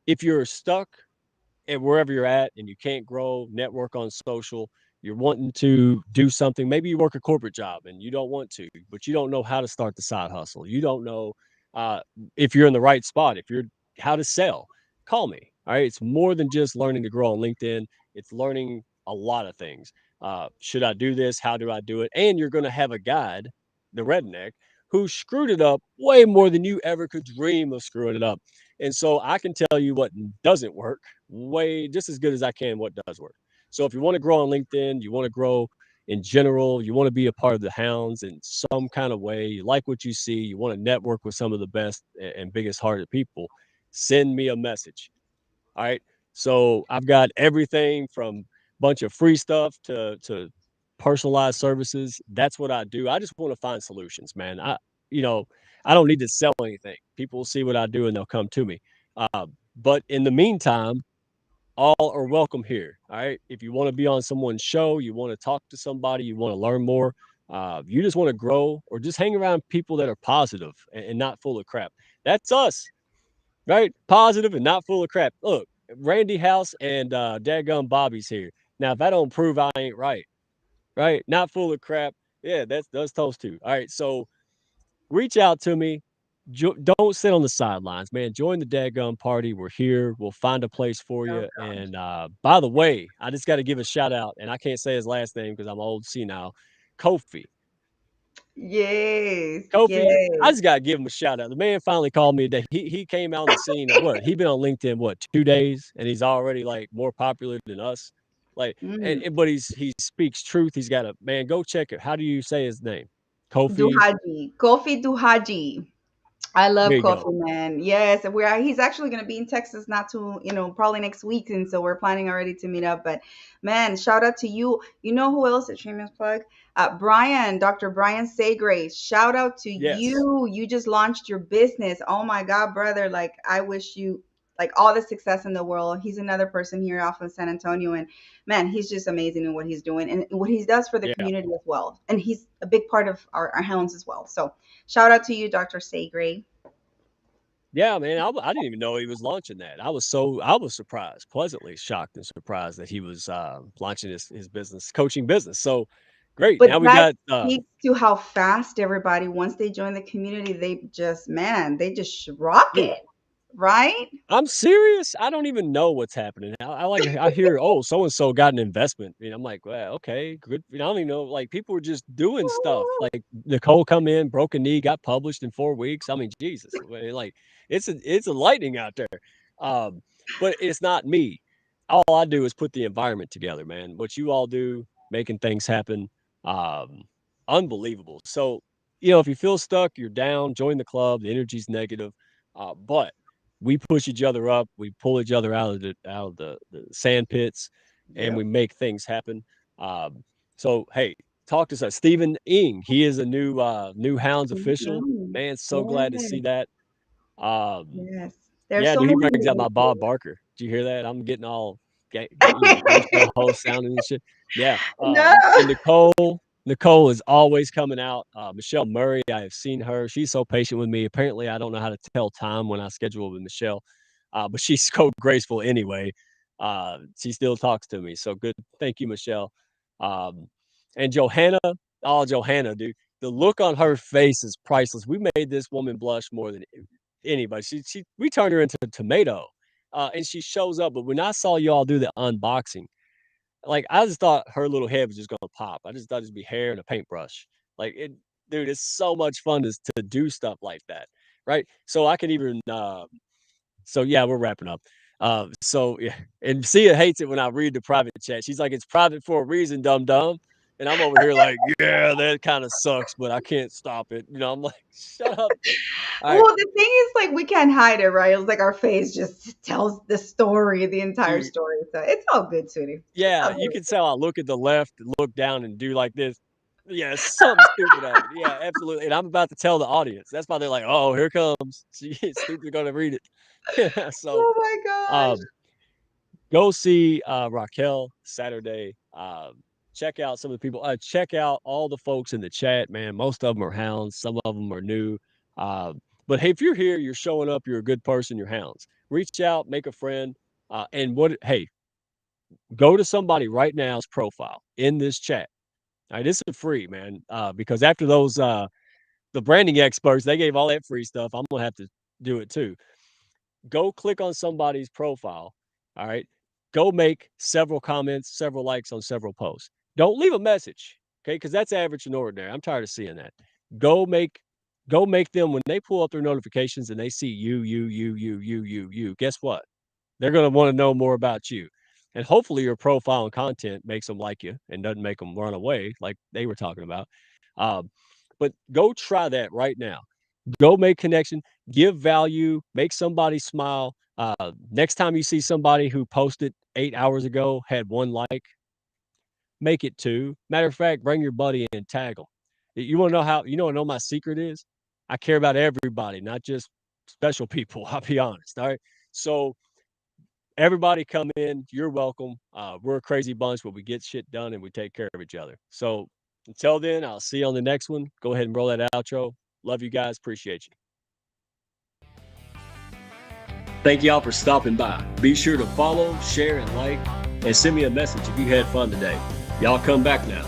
If you're stuck and wherever you're at and you can't grow, network on social, you're wanting to do something. Maybe you work a corporate job and you don't want to, but you don't know how to start the side hustle. You don't know uh, if you're in the right spot, if you're how to sell. Call me. All right. It's more than just learning to grow on LinkedIn, it's learning a lot of things. Should I do this? How do I do it? And you're going to have a guide, the redneck, who screwed it up way more than you ever could dream of screwing it up. And so I can tell you what doesn't work way just as good as I can what does work. So if you want to grow on LinkedIn, you want to grow in general, you want to be a part of the hounds in some kind of way, you like what you see, you want to network with some of the best and biggest hearted people, send me a message. All right. So I've got everything from bunch of free stuff to personalized services. That's what I do. I just want to find solutions, man. You know, I don't need to sell anything. People will see what I do and they'll come to me. But in the meantime, all are welcome here. All right. If you want to be on someone's show, you want to talk to somebody, you want to learn more, you just want to grow or just hang around people that are positive and not full of crap. That's us, right? Positive and not full of crap. Look, Randy House and Dadgum Bobby's here. Now, if I don't prove I ain't right, right? Not full of crap. Yeah, that's toast too. All right. So reach out to me. Don't sit on the sidelines, man. Join the dadgum party. We're here. We'll find a place for Oh you. gosh. And by the way, I just got to give a shout out, and I can't say his last name because I'm old senile. Kofi. Yes, Kofi, I yes. just gotta give him a shout out. The man finally called me today. He came out on the scene. What? He been on LinkedIn what 2 days, and he's already like more popular than us. Like, Mm. but he speaks truth. He's got a man. Go check it. How do you say his name? Kofi. Duhaji, Kofi Duhaji. I There love you go. coffee, man. Yes, he's actually going to be in Texas not too, probably next week, and so we're planning already to meet up. But man, shout out to you. You know who else? A shameless plug. Brian, Dr. Brian Sagray. Shout out to Yes. you. You just launched your business. Oh my God, brother! Like I wish you like all the success in the world. He's another person here off of San Antonio, and man, he's just amazing in what he's doing and what he does for the Yeah. community as well. And he's a big part of our hounds as well. So shout out to you, Dr. Sagray. Yeah, man. I didn't even know he was launching that. I was surprised, pleasantly shocked and surprised that he was launching his business, coaching business. So great. But Now we that got speaks to how fast everybody, once they join the community, they just rock dude. it, right? I'm serious. I don't even know what's happening. I hear, oh, so and so got an investment. And I'm like, well, okay, good. I don't even know. Like people were just doing stuff. Like Nicole come in, broke a knee, got published in 4 weeks. I mean, Jesus, like it's a lightning out there. Um, but it's not me. All I do is put the environment together, man. What you all do, making things happen, um, unbelievable. So, if you feel stuck, you're down, join the club. The energy's negative, but we push each other up, we pull each other out of the sand pits, and we Yep. make things happen. So hey, talk to us. Stephen Ing, he is a new Hounds official. Mhm. Man, so glad to Yes, see that. Um, yes. There's yeah, so dude, he many brings out ways my Bob to Barker. Did you hear that? I'm getting all game show host sounding and shit. Yeah. No. And Nicole is always coming out. Michelle Murray, I have seen her. She's so patient with me. Apparently, I don't know how to tell time when I schedule with Michelle, but she's so graceful anyway. She still talks to me. So good. Thank you, Michelle. Um, and Johanna, oh, Johanna, dude. The look on her face is priceless. We made this woman blush more than anybody. We turned her into a tomato, and she shows up. But when I saw y'all do the unboxing, like I just thought her little head was just gonna pop. I just thought it'd be hair and a paintbrush. Like it, dude. It's so much fun to do stuff like that, right? So I can even. So yeah, we're wrapping up. So yeah, and Sia hates it when I read the private chat. She's like, "It's private for a reason, dumb dumb." And I'm over here like, yeah, that kind of sucks, but I can't stop it. I'm like, shut up. All right, Well, the thing is, like, we can't hide it, right? It's like our face just tells the story, the entire dude. story. So it's all good, sweetie. It's Yeah, all you good. can tell I look at the left, look down, and do like this. Yeah, something stupid happened. Yeah, absolutely. And I'm about to tell the audience. That's why they're like, "Oh, here comes." She stupid gonna read it. So, Oh my gosh. um, go see Raquel Saturday. Check out some of the people. Check out all the folks in the chat, man. Most of them are hounds. Some of them are new. But hey, if you're here, you're showing up. You're a good person. You're hounds. Reach out, make a friend. And what? Hey, go to somebody right now's profile in this chat. All right, this is free, man. Because after those the branding experts, they gave all that free stuff. I'm gonna have to do it too. Go click on somebody's profile. All right. Go make several comments, several likes on several posts. Don't leave a message. Okay, because that's average and ordinary. I'm tired of seeing that. Go make go make them when they pull up their notifications and they see you. Guess what? They're going to want to know more about you. And hopefully your profile and content makes them like you and doesn't make them run away like they were talking about. Um, but go try that right now. Go make connection, give value, make somebody smile. Next time you see somebody who posted 8 hours ago, had 1 like, make it 2. Matter of fact, bring your buddy and tag them. You want to know how, you know my secret is? I care about everybody, not just special people. I'll be honest. All right. So everybody come in. You're welcome. We're a crazy bunch, but we get shit done and we take care of each other. So until then, I'll see you on the next one. Go ahead and roll that outro. Love you guys. Appreciate you. Thank y'all for stopping by. Be sure to follow, share, and like, and send me a message if you had fun today. Y'all come back now.